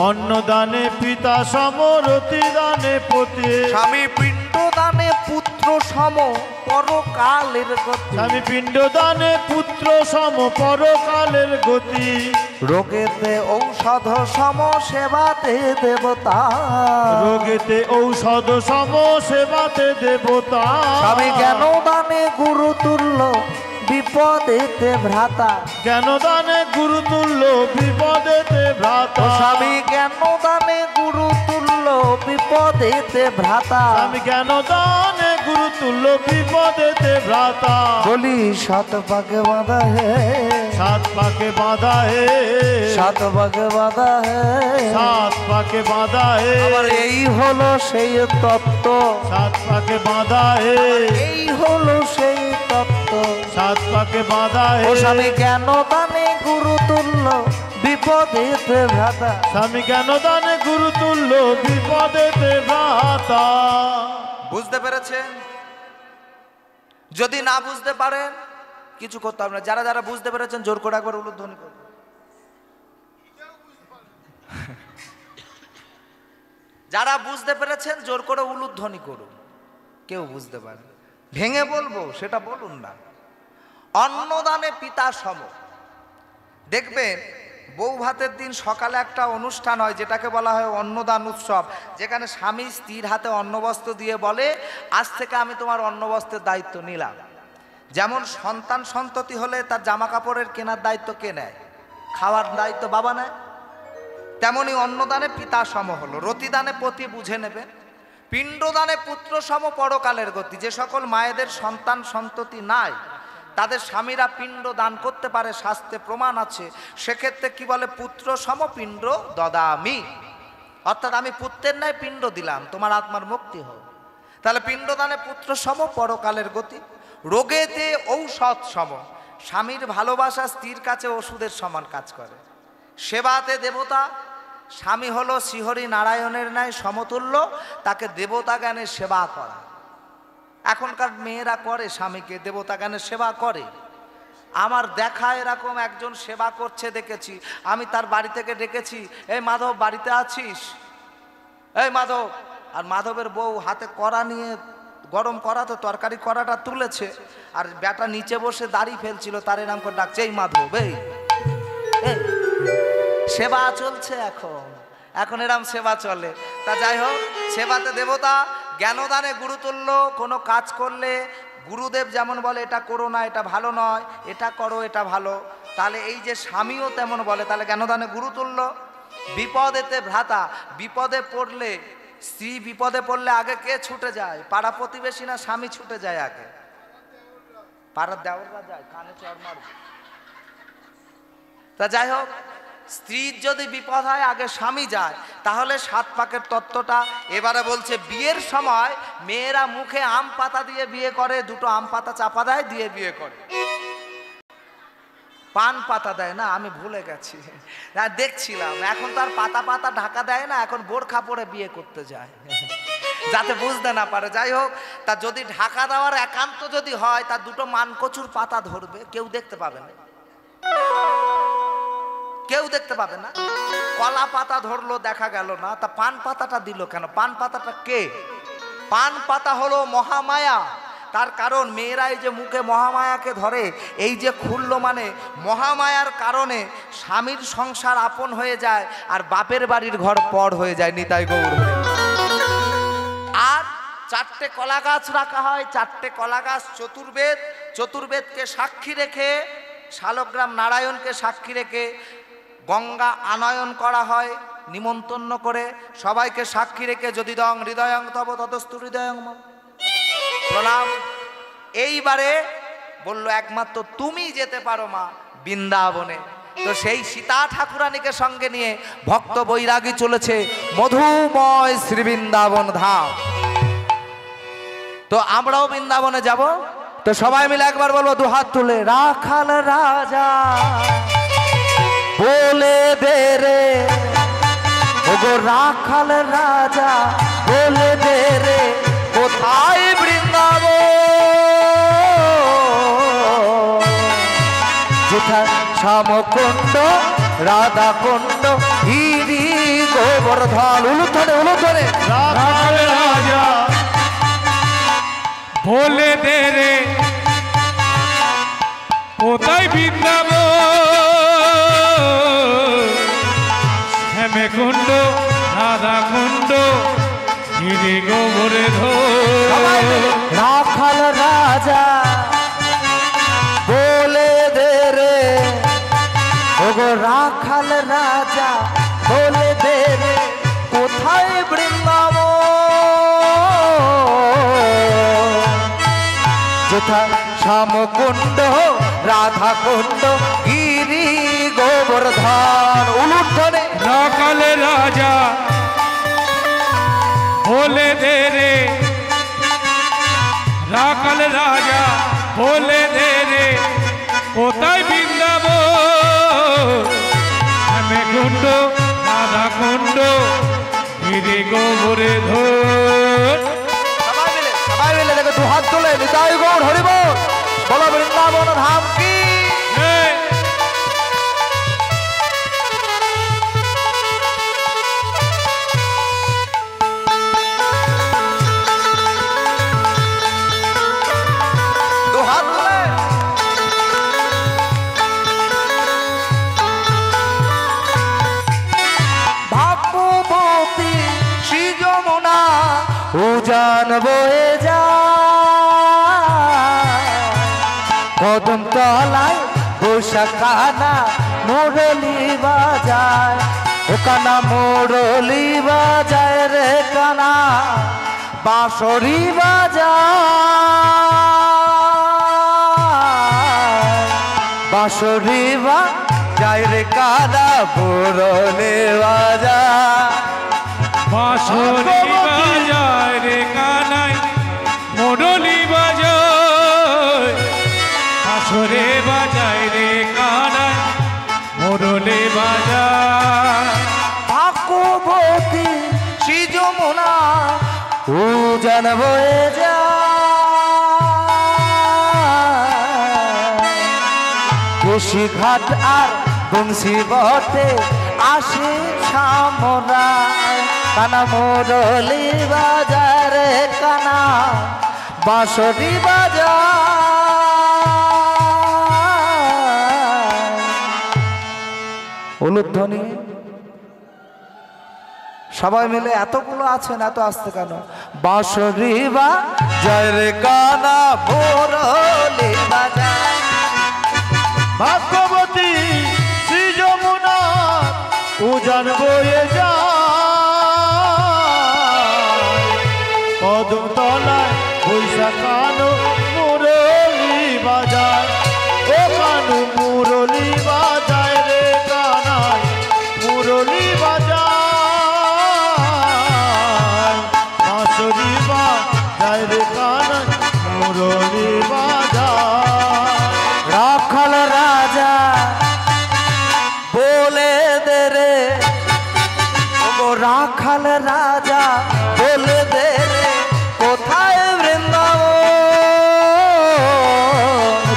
অন্নদানে পিতা সমরতি দানে পতি, স্বামী পিণ্ড দানে পুত্র সম পরকালের গতি, স্বামী পিণ্ড দানে পুত্র সম পরকালের গতি, রোগেতে ঔষধ সম সেবাতে দেবতা, রোগেতে ঔষধ সম সেবাতে দেবতা, স্বামী জ্ঞান দানে গুরু তুল্য বিপদেতে ভ্রাতা, জ্ঞান দানে গুরু তুল্য বিপদেতে ভ্রাতা, স্বামী জ্ঞান দানে গুরু তুল্য বিপদেতে ভ্রাতা, স্বামী জ্ঞান দানে গুরু তুল্য বিপদেতে ভ্রাতা, বলি সাত পাকে বাঁধা হে, সাত পাকে বাঁধা হে, সাত পাকে বাঁধা হে, সাত পাকে বাঁধা হে, আমার এই হলো সেই তত্ত্ব, সাত পাকে বাঁধা হে, এই হলো সেই তত্ত্ব। সাত পাকে বাঁধা ও হে, স্বামী জ্ঞান দানে গুরু তুল্য বিপদেতে ভ্রাতা। স্বামী জ্ঞান দানে গুরু তুল্য বিপদেতে ভ্রাতা। বুঝতে পেরেছেন? যদি না বুঝতে পারেন কিছু করতে হবে না। যারা যারা বুঝতে পেরেছেন জোর করে একবার উলুধ্বনি করুন। যারা বুঝতে পেরেছেন জোর করে উলুধ্বনি করুন। কেউ বুঝতে পারে ভেঙে বলবো সেটা বলুন না। অন্নদানে পিতা সম। দেখবেন বউ ভাতের দিন সকালে একটা অনুষ্ঠান হয় যেটাকে বলা হয় অন্নদান উৎসব, যেখানে স্বামী স্ত্রীর হাতে অন্নবস্ত্র দিয়ে বলে, আজ থেকে আমি তোমার অন্নবস্ত্রের দায়িত্ব নিলাম। যেমন সন্তান সন্ততি হলে তার জামা কাপড়ের কেনার দায়িত্ব কে নেয়? খাওয়ার দায়িত্ব বাবা নেয়। তেমনি অন্নদানে পিতা সম হলো। রতিদানে পতি বুঝে নেবে। পিণ্ডদানে পুত্র সম পরকালের গতি। যে সকল মায়েদের সন্তান সন্ততি নাই তাদের স্বামীরা পিণ্ড দান করতে পারে, শাস্ত্রে প্রমাণ আছে। সেক্ষেত্রে কি বলে? পুত্র সম পিণ্ড দদামি, অর্থাৎ আমি পুত্রের ন্যায় পিণ্ড দিলাম, তোমার আত্মার মুক্তি হোক। তাহলে পিণ্ডদানে পুত্র সম পরকালের গতি। রোগেতে ঔষধ সম। স্বামীর ভালোবাসা স্ত্রীর কাছে ওষুধের সমান কাজ করে। সেবাতে দেবতা। স্বামী হলো শ্রীহরি নারায়ণের ন্যায় সমতুল্য, তাকে দেবতা জ্ঞানের সেবা করা। এখনকার মেয়েরা করে, স্বামীকে দেবতা জ্ঞানের সেবা করে। আমার দেখা এরকম একজন সেবা করছে দেখেছি, আমি তার বাড়ি থেকে ডেকেছি, এই মাধব বাড়িতে আছিস? এই মাধব। আর মাধবের বউ হাতে কড়া নিয়ে গরম কড়াতে তরকারি কড়াটা তুলেছে, আর বেটা নিচে বসে দাড়ি ফেলছিল, তার এরকম করে ডাকছে, এই মাধব। এই সেবা চলছে এখন এরম সেবা চলে। তা যাই হোক, সেবাতে দেবতা। জ্ঞানদানে গুরুতুল্য। কোনো কাজ করলে গুরুদেব যেমন বলে এটা করো না, এটা ভালো নয়, এটা করো, এটা ভালো, তাহলে এই যে স্বামীও তেমন বলে, তাহলে জ্ঞানদানে গুরুতুল্য। বিপদেতে ভ্রাতা। বিপদে পড়লে, স্ত্রী বিপদে পড়লে আগে কে ছুটে যায়? পাড়া প্রতিবেশী না স্বামী ছুটে যায় আগে? পাড়ার দেওররা যায়, কানে চড় মারবে। তা যাই হোক, স্ত্রীর যদি বিপদ হয় আগে স্বামী যায়। তাহলে সাত পাকের তত্ত্বটা এবারে বলছে। বিয়ের সময় মেয়েরা মুখে আম পাতা দিয়ে বিয়ে করে, দুটো আম পাতা চাপা দেয় দিয়ে বিয়ে করে। পান পাতা দেয় না, আমি ভুলে গেছি, দেখছিলাম। এখন তার পাতা পাতা ঢাকা দেয় না, এখন বোরখা পরে বিয়ে করতে যায় যাতে বুঝতে না পারে। যাই হোক, তা যদি ঢাকা দেওয়ার একান্ত যদি হয়, তার দুটো মানকচুর পাতা ধরবে, কেউ দেখতে পাবে না, কেউ দেখতে পাবে না। কলা পাতা ধরলো, দেখা গেল না, তা পান পাতাটা দিল কেন? পান পাতাটা কে? পান পাতা হলো মহামায়া। তার কারণ মেয়েরা এই যে মুখে মহামায়াকে ধরে, এই যে খুললো মানে মহামায়ার কারণে স্বামীর সংসার আপন হয়ে যায় আর বাপের বাড়ির ঘর পর হয়ে যায়। নিতাই গৌর। আর চারটে কলা গাছ রাখা হয়, চারটে কলা গাছ চতুর্বেদ, চতুর্বেদকে সাক্ষী রেখে, শালগ্রাম নারায়ণকে সাক্ষী রেখে গঙ্গা আনয়ন করা হয় নিমন্ত্রণ করে, সবাইকে সাক্ষী রেখে যদি দং হৃদয়ং তব ততস্তু হৃদয়ং মম। প্রণাম। এইবারে বলল একমাত্র তুমি যেতে পারো মা বৃন্দাবনে। তো সেই সীতা ঠাকুরানীকে সঙ্গে নিয়ে ভক্ত বৈরাগী চলেছে মধুময় শ্রী বৃন্দাবন ধাম। তো আমরাও বৃন্দাবনে যাব। তো সবাই মিলে একবার বলবো দুহাত তুলে, রাখাল রাজা বলে দে রে, ওগো রাখাল রাজা বলে দে রে, কোথায় বৃন্দাবন, যেথায় শ্যামকুণ্ড রাধা কুণ্ড গিরি গোবর্ধন। উলুধনে উলুধনে রাখাল রাজা বলে দে রে, কোথায় বৃন্দাবন, শ্যামে কুণ্ড রাধা কুণ্ড গিরি গোবর্ধন। রাখাল রাজা বলে দে রে, ওগো রাখাল রাজা বলে দে রে, কোথায় বৃন্দাবন, যেথায় শ্যামকুণ্ড রাধা কুণ্ড গিরি গোবর্ধন। উলুধনে রাখাল রাজা বলে দে রে, রাখাল রাজা বলে দে রে, কোথায় বৃন্দাবন, শ্যামে কুণ্ড রাধা কুণ্ড গিরি গোবর্ধন। সবাই মিলে দেখো দুহাত তুলে নিতাই গৌর হরিব বলো বৃন্দাবন ধাম কি। দুহাত তুলে ভাগ্যবতী শ্রী যমুনা উজান বয়ে যায়, কদম তলায় বৈশাখ কানা মুরলি বাজায়, ও কানা মুরলি বাজায় রে কানা বাঁশরি বাজায়, বাঁশরি বাজায় রে কানা মুরলি বাজায়, বাঁশরি বাজায় রে কানাই মুরলি বাজায়, বাঁশরে বাজায় রে কানাই মুরলি বাজায়। ভাগ্যবতী শ্রী যমুনা উজান বয়ে যায়, কেশি ঘাট আর বংশী বটে আসে সামরায়, কানা মুরলি বাজায় রে কানা বাঁশরি বাজায়। উলুধ্বনি সবাই মিলে এতগুলো আছেন, এত আসতে কেন? বাঁশরি বাজায় রে কানা মুরলি বাজায়, ভাগ্যবতী শ্রী যমুনা উজান বয়ে যায়, কদম তলায় বৈশাখ কানু মুরলি বাজায়, ও কানু মুরলি বাজায় রে কানাই মুরলি বাজায়, বাঁশরি বাজায় রে কানাই মুরলি বাজায়। রাখাল রাজা বলে দে রে, ওগো রাখাল রাজা বলে দে রে, কোথায় বৃন্দাবন,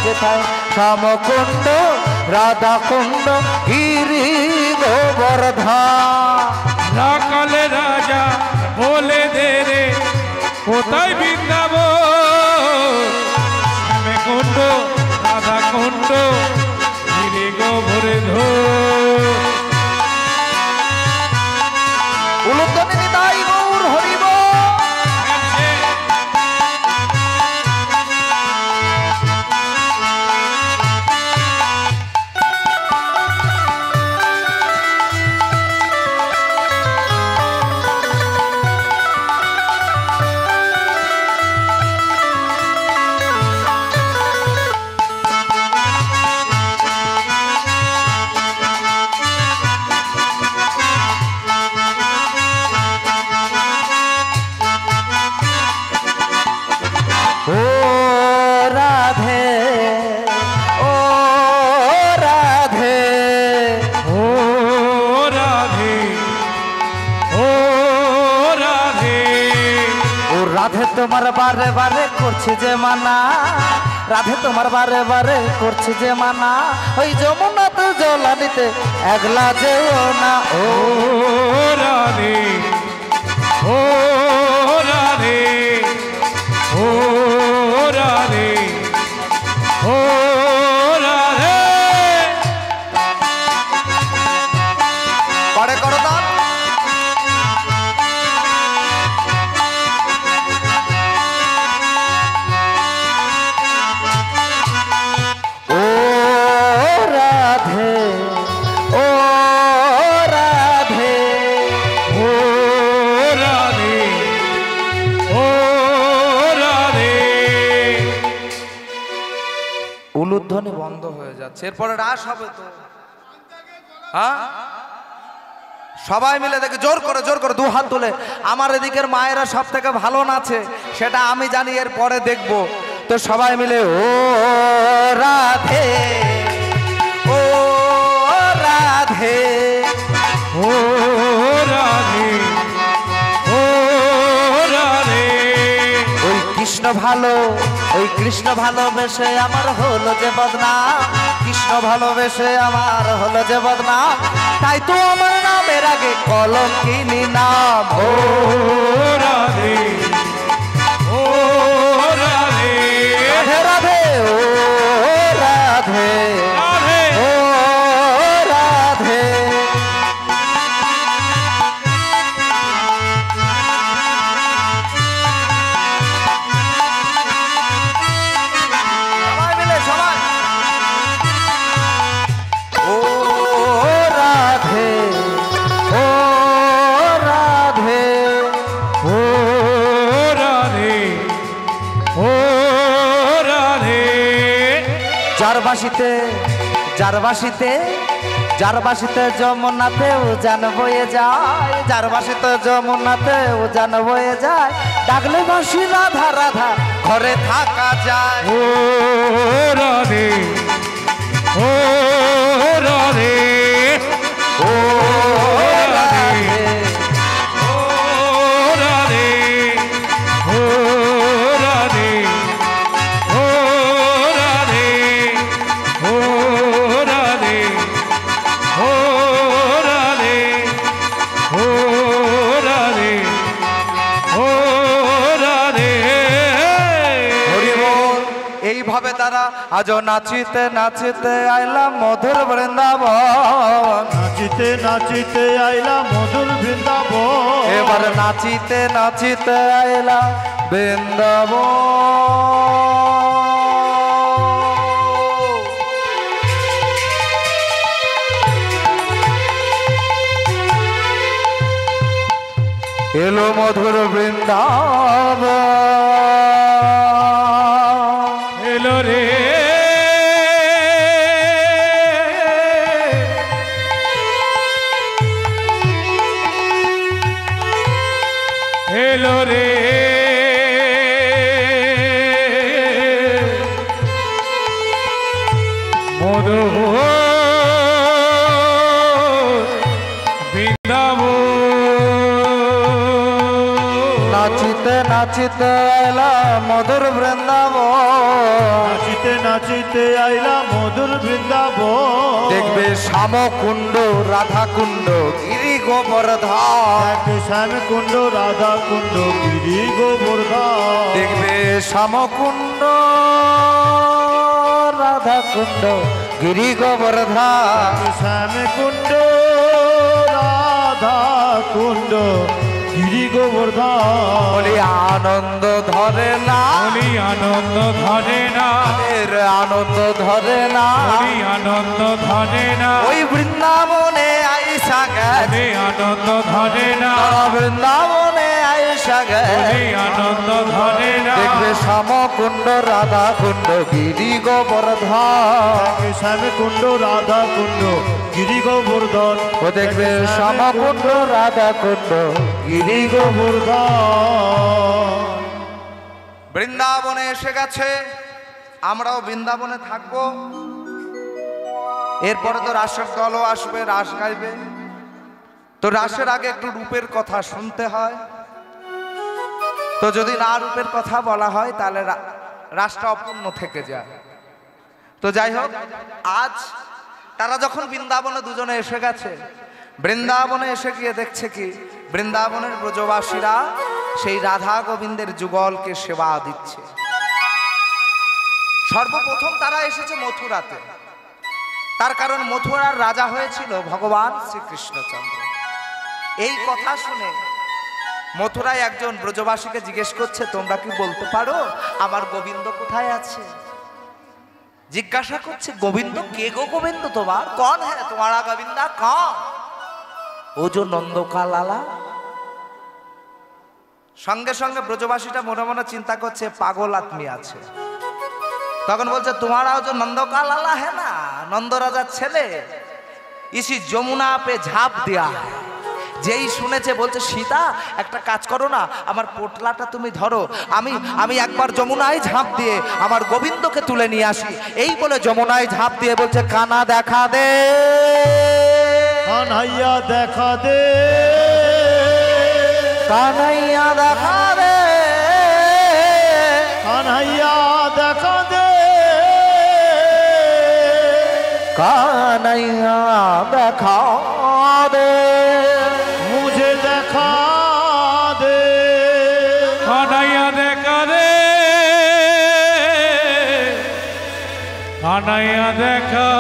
যেথায় শ্যামকুণ্ড রাধা কুণ্ড গিরি গোবর্ধন। রাখাল রাজা বলে দে রে, কোথায় বৃন্দাবন, শ্যামে কুণ্ড রাধা কুণ্ড গিরি গোবর্ধন। উলুধ্বনি নিতাই গৌর হরিব। রাধে তোমার বারে বারে করছে যে মানা, রাধে তোমার বারে বারে করছে যে মানা, ওই যমুনাতে জল আনিতে একলা যেও না। ও ও রাধে, ও রাধে, ও রাধে, ও রাধে। পরে করো দান। ও রাধে, ও রাধে, ও রাধে, ও রাধে। উলুধ্বনি বন্ধ হয়ে যাচ্ছে, এরপরে রাস হবে তো। হ্যাঁ, সবাই মিলে দেখে জোর করে জোর করে দু হাত তুলে। আমার এদিকের মায়েরা সব থেকে ভালো নাচে, সেটা আমি জানি, এর পরে দেখবো। তো সবাই মিলে ও রাধে, ও রাধে, ও রাধে, ও রাধে। ওই কৃষ্ণ ভালো, ওই কৃষ্ণ ভালোবেসে আমার হলো যে বদনাম, কৃষ্ণ ভালোবেসে আমার হলো যে বদনাম, তাই তো আমার নামের আগে কলঙ্কিনী নাম। ও ও রাধে, ও রাধে, রাধে রাধে, ও রাধে, রাধে। ও রাধে। সবাই মিলে সবাই। ও রাধে, ও রাধে, ও রাধে, ও রাধে। যার বাসিতে, যার বাসিতে, যার বাসিতে যমুনাতে উজান বয়ে যায়, যার বাসিতে যমুনাতে উজান বয়ে যায়, ডাকলে বাসি রাধা রাধা ঘরে থাকা যায়। ও রাধে, ও রাধে, ও রাধে, ও রাধে, ও রাধে, ও রাধে, ও রাধে, ও রাধে, ও রাধে, ও রাধে। হরি বল। এইভাবে তারা আজও নাচিতে নাচিতে আইলাম মধুর বৃন্দাবন, নাচিতে নাচিতে আইলা মধুর বৃন্দাবন। এবার নাচিতে নাচিতে আইলাম বৃন্দাবন। এলো মধুর বৃন্দাবন, এলো রে, এলো রে, মধু বৃন্দাবন। নাচিতে নাচিতে এলাম মধুর বৃন্দাবন, নাচিতে নাচিতে আইলা মধুর বৃন্দাবন। দেখবে শ্যামকুণ্ড রাধা কুণ্ড গিরি গোবর্ধন, এক শ্যাম কুণ্ড রাধা কুণ্ড গিরি গোবর্ধন। দেখবে শ্যামকুণ্ড রাধা কুণ্ড গিরি গোবর্ধন। শ্যাম কুণ্ড রাধা কুণ্ড গিরি গোবর্ধন। বলি আনন্দ ধরে না, বলি আনন্দ ধরে না, এর আনন্দ ধরে না, বলি আনন্দ ধরে না, ওই বৃন্দাবনে আইসা গেছে, বলি আনন্দ ধরে না, তারা বৃন্দাবনে আইসা গেছে, বলি আনন্দ ধরে না। দেখবে শ্যামকুণ্ড রাধা কুণ্ড গিরি গোবর্ধন, শ্যাম কুণ্ড রাধা কুণ্ড গিরি গোবর্ধন। ও দেখবে শ্যামকুণ্ড রাধা কুণ্ড গিরি গোবর্ধন। বৃন্দাবনে এসে গেছে, আমরাও বৃন্দাবনে থাকবো। এরপরে তো রাসের দলও আসবে, রাস গাইবে। তো তো রাসের আগে একটু রূপের কথা শুনতে হয়। তো যদি না রূপের কথা বলা হয় তাহলে রাসটা অপূর্ণ থেকে যায়। তো যাই হোক, আজ তারা যখন বৃন্দাবনে দুজনে এসে গেছে, বৃন্দাবনে এসে গিয়ে দেখছে কি বৃন্দাবনের ব্রজবাসীরা সেই রাধা গোবিন্দের যুগলকে সেবা দিচ্ছে। সর্বপ্রথম তারা এসেছে মথুরাতে, তার কারণ মথুরার রাজা হয়েছিল ভগবান শ্রীকৃষ্ণচন্দ্র। এই কথা শুনে মথুরায় একজন ব্রজবাসীকে জিজ্ঞেস করছে, তোমরা কি বলতে পারো আমার গোবিন্দ কোথায় আছে? জিজ্ঞাসা করছে, গোবিন্দ কে গো? গোবিন্দ তোমার কন? হ্যাঁ তোমারা গোবিন্দা কন? ও যে নন্দকা লালা। সঙ্গে সঙ্গে ব্রজবাসীটা মনে মনে চিন্তা করছে পাগল আত্মী আছে। তখন বলছে, তোমারাও যে নন্দকা লালা है ना, নন্দ রাজার ছেলে, ইসি যমুনা পে ঝাঁপ দেয়া। যেই শুনেছে বলছে, সীতা একটা কাজ করো না, আমার পোটলাটা তুমি ধরো, আমি একবার যমুনায় ঝাঁপ দিয়ে আমার গোবিন্দকে তুলে নিয়ে আসি। এই বলে যমুনায় ঝাঁপ দিয়ে বলছে, কানা দেখা দে, কানাইয়া দেখা দে, কানাইয়া দেখা দে, কানাইয়া দেখা দে, কানাইয়া দেখা দে, মুঝে দেখা দে, কানাইয়া দেখা দে, কানাইয়া দেখা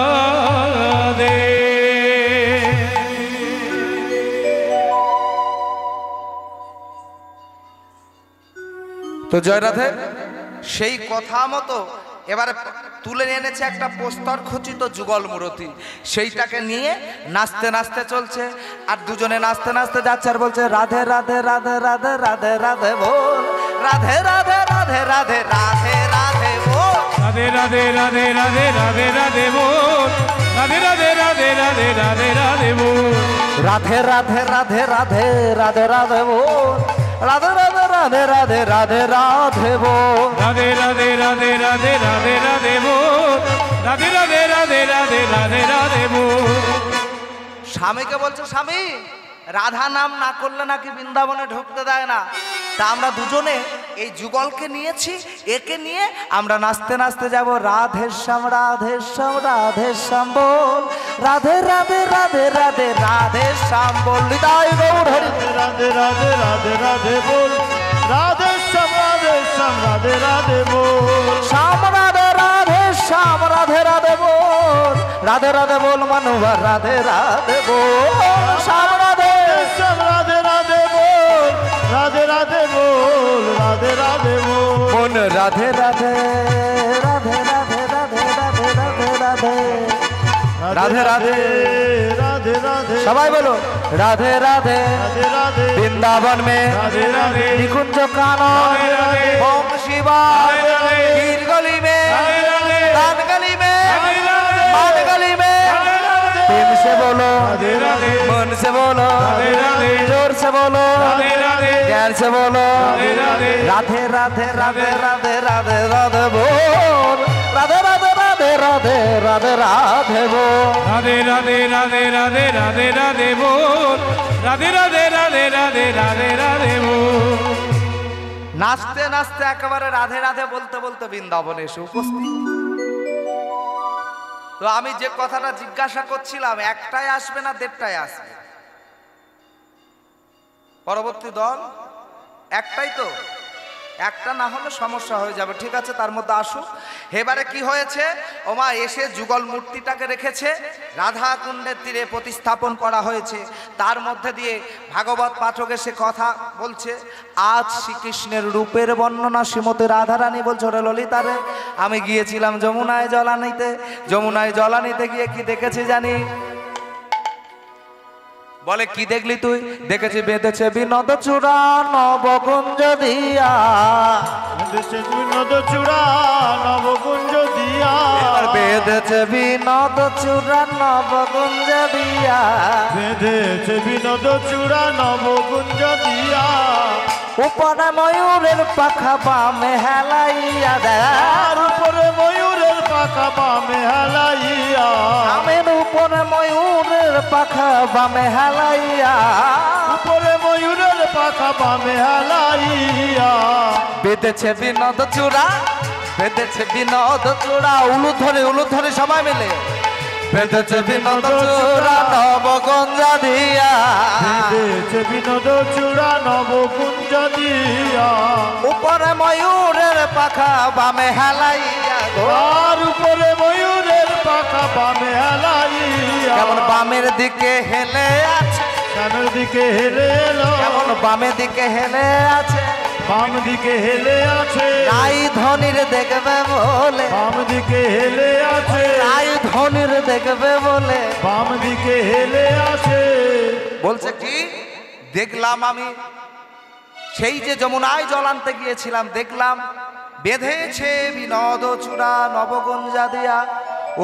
দে। তো জয় রাধে সেই কথা মতো এবারে তুলে এনেছে একটা প্রস্তর খচিত যুগল মূর্তি, সেইটাকে নিয়ে নাচতে নাচতে চলছে। আর দুজনে নাচতে নাচতে যাচ্ছে আর বলছে, রাধে রাধে রাধে রাধে রাধে রাধে বল, রাধে রাধে রাধে রাধে রাধে রাধে বল, রাধে রাধে রাধে রাধে রাধে রাধে বল, রাধে রাধে রাধে রাধে রাধে রাধে বল, রাধে রাধে রাধে রাধে রাধে রাধে বল, রাধে রাধে রাধে রাধে রাধে রাধে বল, রাধে রাধে রাধে রাধে রাধে রাধে বল, রাধে রাধে রাধে রাধে রাধে রাধে বল। স্বামীকে বলছে, স্বামী রাধা নাম না করলে নাকি বৃন্দাবনে ঢুকতে দেয় না। তা আমরা দুজনে এই যুগলকে নিয়েছি, একে নিয়ে আমরা নাচতে নাচতে যাব। রাধে শ্যাম রাধে শ্যাম রাধে শ্যাম বল, রাধে রাধে রাধে রাধে রাধে শ্যাম বল, হৃদয় গৌর হরি। রাধে রাধে রাধে রাধে বল, রাধে শ্যাম রাধে শ্যাম রাধে রাধে বল, শ্যাম রাধে রাধে শ্যাম রাধে রাধে বল, রাধে রাধে বল মনোহর, রাধে রাধে বল, শ্যাম রাধে শ্যাম রাধে রাধে বল, রাধে রাধে বল, রাধে রাধে বল, মন রাধে রাধে রাধে রাধে রাধে রাধে রাধে রাধে রাধে রাধে রাধে রাধে, সবাই বলো রাধে রাধে। রাধে রাধে, বৃন্দাवन में राधे राधे, निकुंज कानन, राधे राधे, ओम शिवा, राधे राधे, हीर गली में, राधे राधे, दान गली में, राधे राधे, मान गली में, राधे राधे, प्रेम से बोलो, राधे राधे, मन से बोलो, राधे राधे, जोर से बोलो, राधे राधे, ज्ञान से बोलो, राधे राधे, राधे राधे राधे राधे राधे राधे बोल, राधे राधे राधे राधे राधे राधे बोल, राधे राधे राधे राधे राधे राधे बोल, राधे राधे राधे राधे राधे राधे बोल। নাচতে নাচতে একেবারে রাধে রাধে বলতে বলতে বৃন্দাবনে এসে উপস্থিত। তো আমি যে কথাটা জিজ্ঞাসা করছিলাম, একটাই আসবে না দেড়টায় আসবে? পরবর্তী দল একটাই তো, একটা না হলে সমস্যা হয়ে যাবে। ঠিক আছে, তার মধ্যে আসুক। এবারে কি হয়েছে, ওমা এসে যুগল মূর্তিটাকে রেখেছে, রাধা কুণ্ডের তীরে প্রতিস্থাপন করা হয়েছে। তার মধ্যে দিয়ে ভাগবত পাঠক এসে কথা বলছে, আজ শ্রীকৃষ্ণের রূপের বর্ণনা শ্রীমতী রাধারানী বলছে, ওরে ললিতারে আমি গিয়েছিলাম যমুনায় জলানিতে, যমুনায় জলানিতে গিয়ে কি দেখেছি জানি? বলে কি দেখলি তুই? দেখেছি বেঁধেছে বিনোদ চূড়া নবকুঞ্জ দিয়া, বেঁধেছে বিনোদ চূড়া নবকুঞ্জ দিয়া, বেঁধেছে বিনোদ চূড়া নবকুঞ্জ দিয়া, বেঁধেছে বিনোদ চূড়া নবকুঞ্জ দিয়া, উপরে ময়ূরের পাখা বামে হেলাইয়া দেয়, আর উপরে ময়ূরের পাখা বামে হেলাইয়া, আমের উপরে ময়ূরের পাখা বামে হেলাইয়া, উপরে ময়ূরের পাখা বামে হেলাইয়া, বেঁধেছে বিনোদ চূড়া, বেঁধেছে বিনোদ চূড়া, উলু ধরে সবাই মিলে বেঁধেছে বিনোদ চূড়া নবগঞ্জা দিয়া, বেঁধেছে বিনোদ চূড়া নবকুঞ্জ দিয়া, উপরে ময়ূরের পাখা বামে হেলাইয়া গো, আর উপরে ময়ূরের পাখা বামে হেলাইয়া, কেমন বামের দিকে হেলে আছে, সামনের দিকে হেলে এলো, কেমন বামের দিকে হেলে আছে, বাম দিকে হেলে আছে, নাই ধনির দেখবে বলে, বাম দিকে হেলে আছে, নাই ধনির দেখবে বলে বাম দিকে হেলে আছে। বলছে কি দেখলাম আমি সেই যে যমুনায় জল আনতে গিয়েছিলাম, দেখলাম বেঁধেছে বিনোদ চূড়া নবগঞ্জা দিয়া,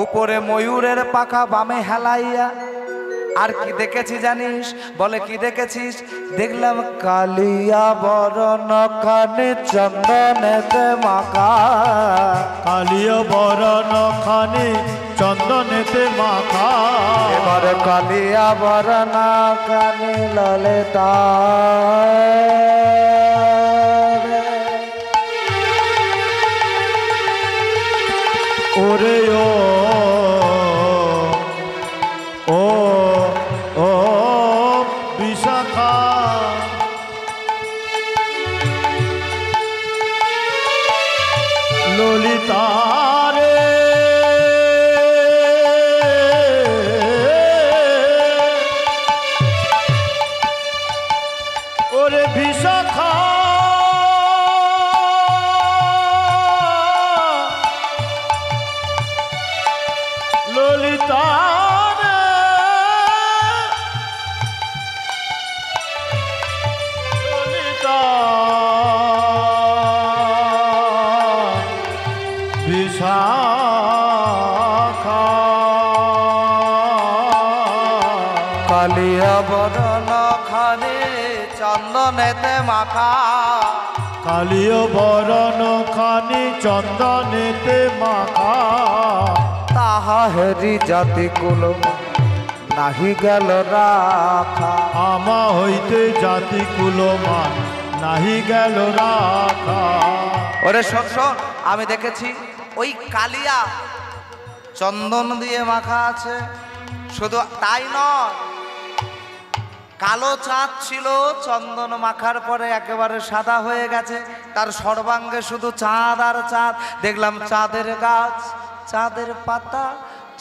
উপরে ময়ূরের পাখা বামে হেলাইয়া। আর কি দেখেছি জানিস? বলে কি দেখেছিস? দেখলাম কালিয়া বরণ কানে চন্দনেতে মাখা, কালিয়া বরণ খানি চন্দনেতে মাখা, এবার কালিয়া বরণ কানে ললিতা, ওরে ও ও ও বিশাখা, ললিতা রে, ওরে বিশাখা, ললিতা রে, ললিতা বিশাখা, কালিয়া বরণ খানে চন্দনেতে মাখা, কালিয় বরণ খানি চন্দনেতে মাখা, তাহা হেরি জাতি কুল নাহি গেল রাখা, আমা হইতে জাতি কুলমান নাহি গেল রাখা। ওরে শোন শোন, আমি দেখেছি ওই কালিয়া চন্দন দিয়ে মাখা আছে, শুধু তাই নয়, কালো চাঁদ ছিল, চন্দন মাখার পরে একেবারে সাদা হয়ে গেছে, তার সর্বাঙ্গে শুধু চাঁদ আর চাঁদ। দেখলাম চাঁদের গাছ, চাঁদের পাতা,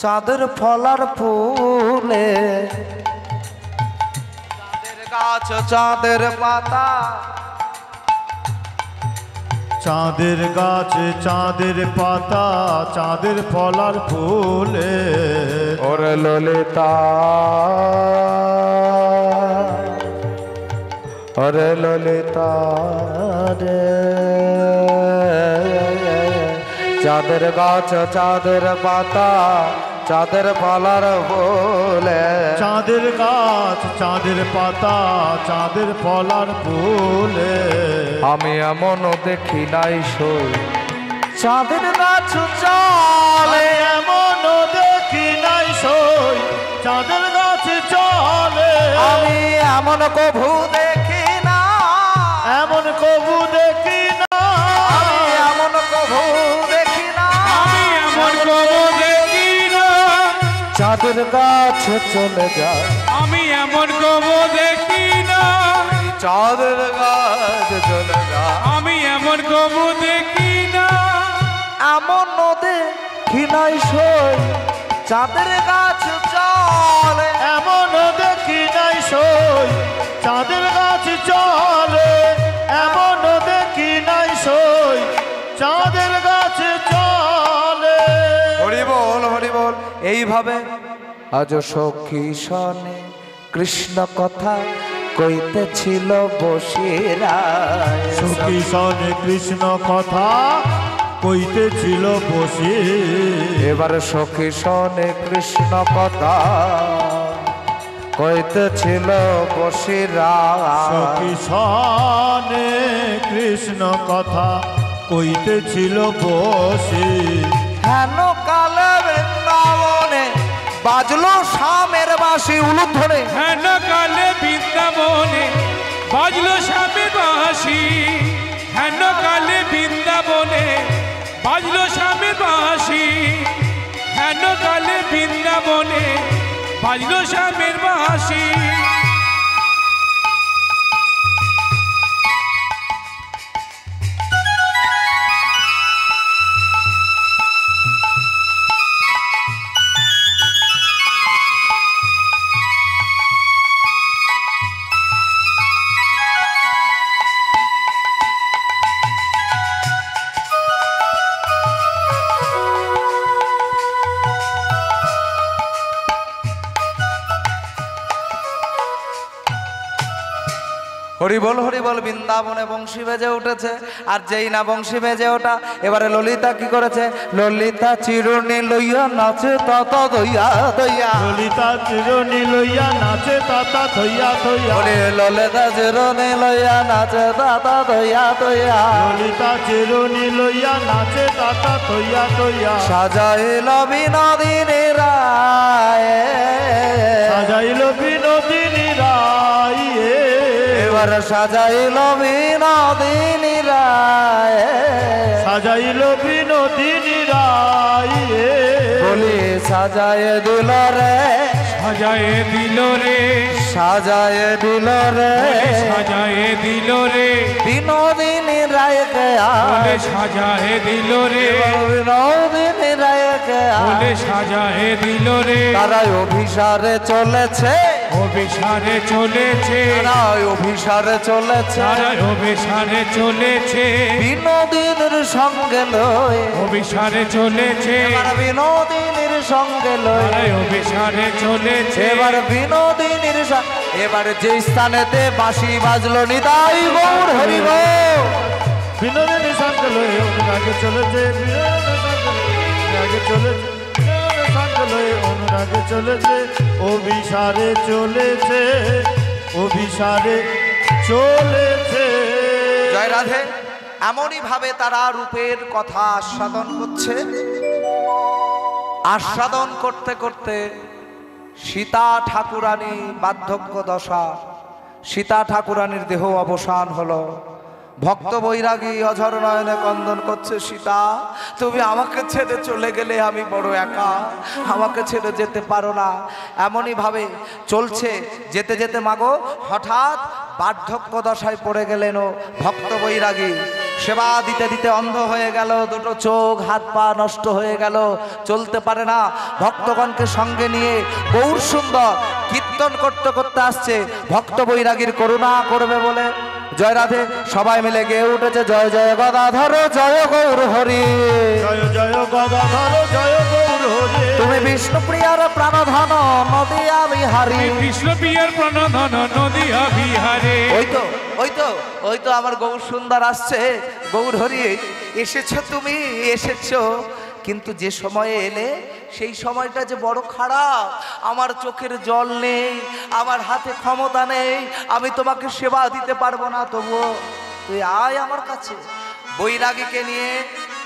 চাঁদের ফলার ফুলে, চাঁদের গাছ, চাঁদের পাতা, চাঁদের গাছে চাঁদের পাতা, চাঁদের ফলার ফুলে, ওরে ললিতা, ওরে ললিতা রে, চাঁদের গাছ, চাঁদের পাতা, চাঁদের ফলার ফুলে, চাঁদের গাছ, চাঁদের পাতা, চাঁদের ফলার ফুলে, আমি এমন দেখি নাই সই, চাঁদের গাছ চলে, এমন দেখি নাই সই, চাঁদের গাছ চলে, আমি এমন কভু দেখি না, এমন কবু দেখি না, আমি এমন কভু দেখি না, আমি এমন কবু দেখি না, চাঁদের গাছ চলে যায়, আমি এমন কবু দেখি না, চাঁদের গাছ চলে যায়, আমি এমন কবু দেখি না, এমন দেখি নাই সই, চাঁদের গাছ চলে, এমন দেখি নাই সই, চাঁদের গাছ চলে, এমন দেখি নাই সই, চাঁদের গাছ চলে। হরি বল হরি বল। এইভাবে আজ সখী সনে কৃষ্ণ কথা কইতেছিল বসিরা, সখী সনে কৃষ্ণ কথা কইতেছিল বসে, এবার সখী সনে কৃষ্ণ কথা কইতেছিল বসিরা, সখী সনে কৃষ্ণ কথা কইতেছিল বসে, হেন কালে বৃন্দাবনে বাজলো শামের বাঁশি, উলুধ্বনি হেন কালে বৃন্দাবনে বাজলো স্বামীর বাঁশি, হেন হেন কালে বৃন্দাবনে বাজলো স্বামীর বাঁশি, হেন কালে বৃন্দাবনে বাজলো স্বামীর বাঁশি। হরি বল বৃন্দাবনে বংশী বেজে উঠেছে। আর যেই না বংশী বেজে ওঠা, এবারে ললিতা কি করেছে? ললিতা চিরুনি লইয়া নাচে তত দইয়া দইয়া, ললিতা চিরুনি লইয়া নাচে তাতা থইয়া থইয়া, বলে ললিতা চিরুনি লইয়া নাচে তত দইয়া দইয়া, ললিতা চিরুনি লইয়া নাচে তাতা থইয়া থইয়া, সাজাইল বিনোদিনী রায়, সাজাইল বিনোদিনী রায়, এবার সাজাইল বিনোদিনী রায়, সাজাইল বিনোদিনী রায়, বলি সাজায় দিল রে, সাজায়ে দিল রে, সাজায় দিল রে, সাজায়ে দিল রে, বিনোদিনী রায়কে বলে সাজায়ে দিল রে, বিনোদিনী রায়কে বলে সাজায়ে দিল রে। তারা অভিসারে চলেছে, অভিসারে চলেছে, তারা অভিসারে চলেছে, তারা অভিসারে চলেছে, বিনোদিনীর সঙ্গে লয়, অভিসারে চলেছে, এবার বিনোদিনীর সঙ্গে লয়, তারা অভিসারে চলেছে, এবার বিনোদিনীর এবার যে স্থানেতে বাঁশি বাজলো নিতাই গৌর হরি গো, বিনোদিনী সঙ্গে লয়ে অনুরাগে চলেছে, বিনোদিনী সঙ্গে চলেছে, বিনোদিনী সঙ্গে লয়ে অনুরাগে চলেছে, অভিসারে চলেছে, অভিসারে চলেছে। জয় রাধে। এমনই ভাবে তারা রূপের কথা আস্বাদন করছে। আস্বাদন করতে করতে সীতা ঠাকুরানী বার্ধক্য দশা, সীতা ঠাকুরানীর দেহ অবসান হলো। ভক্ত বৈরাগী অঝর নয়নে কন্দন করছে, সীতা তুমি আমাকে ছেড়ে চলে গেলে আমি বড় একা, আমাকে ছেড়ে যেতে পারো না। এমনই ভাবে চলছে, যেতে যেতে মাগো হঠাৎ বার্ধক্য দশায় পড়ে গেলেন ও ভক্ত বৈরাগী। সেবা দিতে দিতে অন্ধ হয়ে গেল, দুটো চোখ হাত পা নষ্ট হয়ে গেল, চলতে পারে না। ভক্তগণকে সঙ্গে নিয়ে গৌর সুন্দর কীর্তন করতে করতে আসছে ভক্ত বৈরাগীর করুণা করবে বলে। জয় রাধে। সবাই মিলে গেয়ে উঠেছে, জয় জয় গদাধর জয় গৌর হরি, জয় জয় গদাধর জয় গৌর হরি, তুমি বিষ্ণুপ্রিয়ার প্রাণধন নদিয়া বিহারী, কৃষ্ণপ্রিয়ার প্রাণধন নদিয়া বিহারে। ওই তো ওই তো ওই তো আমার গৌর সুন্দর আসছে। গৌর হরি এসেছো, তুমি এসেছো, কিন্তু যে সময়ে এলে সেই সময়টা যে বড় খারাপ। আমার চোখের জল নেই, আমার হাতে ক্ষমতা নেই, আমি তোমাকে সেবা দিতে পারবো না, তবুও তুই আয় আমার কাছে। বৈরাগীকে নিয়ে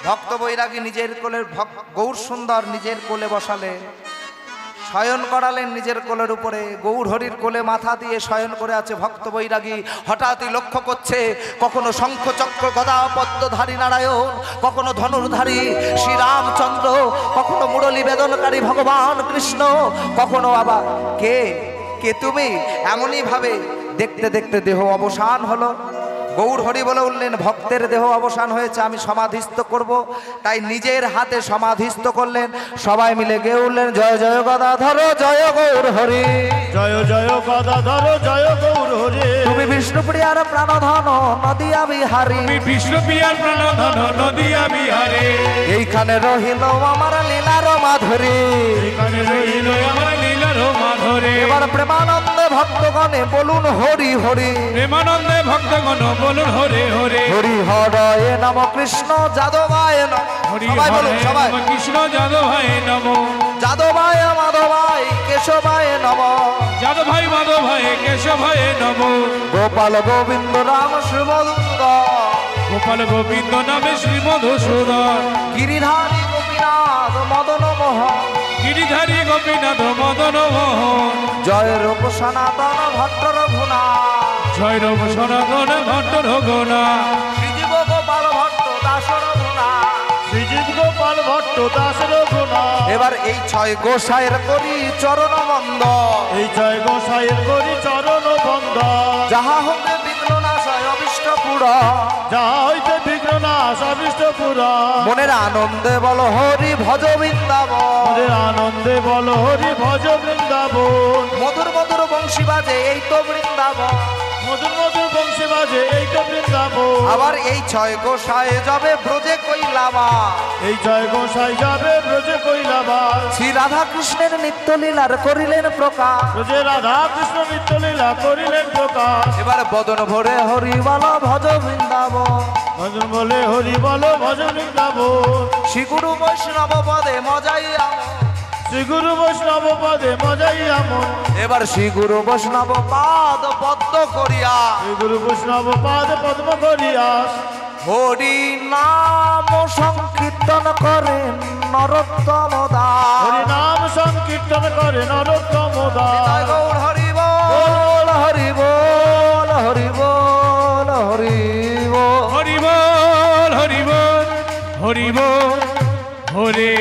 ভক্ত বৈরাগী নিজের কোলের গৌর সুন্দর নিজের কোলে বসালে, শয়ন করালেন নিজের কোলের উপরে। গৌর হরির কোলে মাথা দিয়ে শয়ন করে আছে ভক্ত বৈরাগী। হঠাৎই লক্ষ্য করছে, কখনো শঙ্খ চক্র গদা পদ্মধারী নারায়ণ, কখনো ধনুর্ধারী শ্রীরামচন্দ্র, কখনো মুরলী বেদনকারী ভগবান কৃষ্ণ, কখনো আবার কে কে তুমি। এমনই ভাবে দেখতে দেখতে দেহ অবসান হলো। গৌর হরি বলে উঠলেন, ভক্তের দেহ অবসান হয়েছে, আমি সমাধিস্থ করব। তাই নিজের হাতে সমাধিস্থ করলেন। সবাই মিলে গেয়ে উঠলেন, জয় জয় গদাধর জয় গৌর হরি, জয় জয় গদাধর জয় গৌর হরি, তুমি বিষ্ণুপ্রিয়ার প্রাণধন নদিয়া বিহারী, তুমি বিষ্ণুপ্রিয়ার প্রাণধন নদিয়া বিহারে। এইখানে রহিল আমার লীলার মাধুরী, এখানে রইল আমার লীলার মাধুরী। এবার প্রেমানন্দে ভক্তগণে বলুন হরি হরি, প্রেমানন্দে ভক্তগণ বলুন হরে হরে। হরি হরয়ে নম কৃষ্ণ যাদবায় নম, হরি সবাই বলুন, হরে সবাই, নম কৃষ্ণ যাদবায় নম, যাদবায় মাধবায় কেশবায় নম, যাদবায় মাধবায় কেশবায় নম, গোপাল গোবিন্দ রাম শ্রীমধুসূদন, গোপাল গোবিন্দ নামে শ্রী মধুসূদন, গিরিধারী গোপীনাথ মদন মোহন, গিরিধারী গোপীনাথ মদন মোহন, জয় রূপ সনাতন ভট্ট রঘুনাথ, জয় রব সনাতন ভট্ট রঘুনাথ, শ্রীজীব গোপাল বিজিত গোপাল ভট্ট দাস রঘুনাথ। এবার এই ছয় গোসাইয়ের করি চরণ বন্দ, এই জয় গোসাইয়ের করি চরণ বন্ধ। যাহা হতে বিঘ্ন নাশয় অবিষ্ট পুরা, যাহা হইতে বিঘ্ন নাশ অবিষ্ট পুরা। মনের আনন্দে বল হরি ভজ বৃন্দাবন, মনের আনন্দে বল হরি ভজ বৃন্দাবন। মধুর মধুর বংশী বাজে এই তো বৃন্দাবন। মধুর মধুর বংশী বাজে এই তো বৃন্দাবন। আবার এই ছয় গোসাই যাবে ব্রজে কইলাবা, এই জয় গোসাই যাবে ব্রজে কৈলাবাস। শ্রী রাধা কৃষ্ণের নিত্য লীলার করিলেন প্রকাশ। ব্রজে রাধা কৃষ্ণ নিত্য লীলা করিলেন প্রকাশ। এবার বদন ভরে হরি বল ভজ বৃন্দাবন, ভজন বলে হরি বলো ভজ বৃন্দাবন। শ্রী গুরু বৈষ্ণব পদে মজাই আমন। শ্রী গুরু বৈষ্ণব পদে মজাই আমন। এবার শ্রী গুরু বৈষ্ণব পাদ পদ্ম করিয়া, শ্রী গুরু বৈষ্ণব পাদ পদ্ম করিয়াস। হরি নাম সংকীর্তন করেন নরোত্তম দাস। হরি নাম সংকীর্তন করে নরোত্তম দাস। জয় গৌর হরি বল হরি বল হরি বল হরি বল। হরি বল হরি বল হরি বল হরে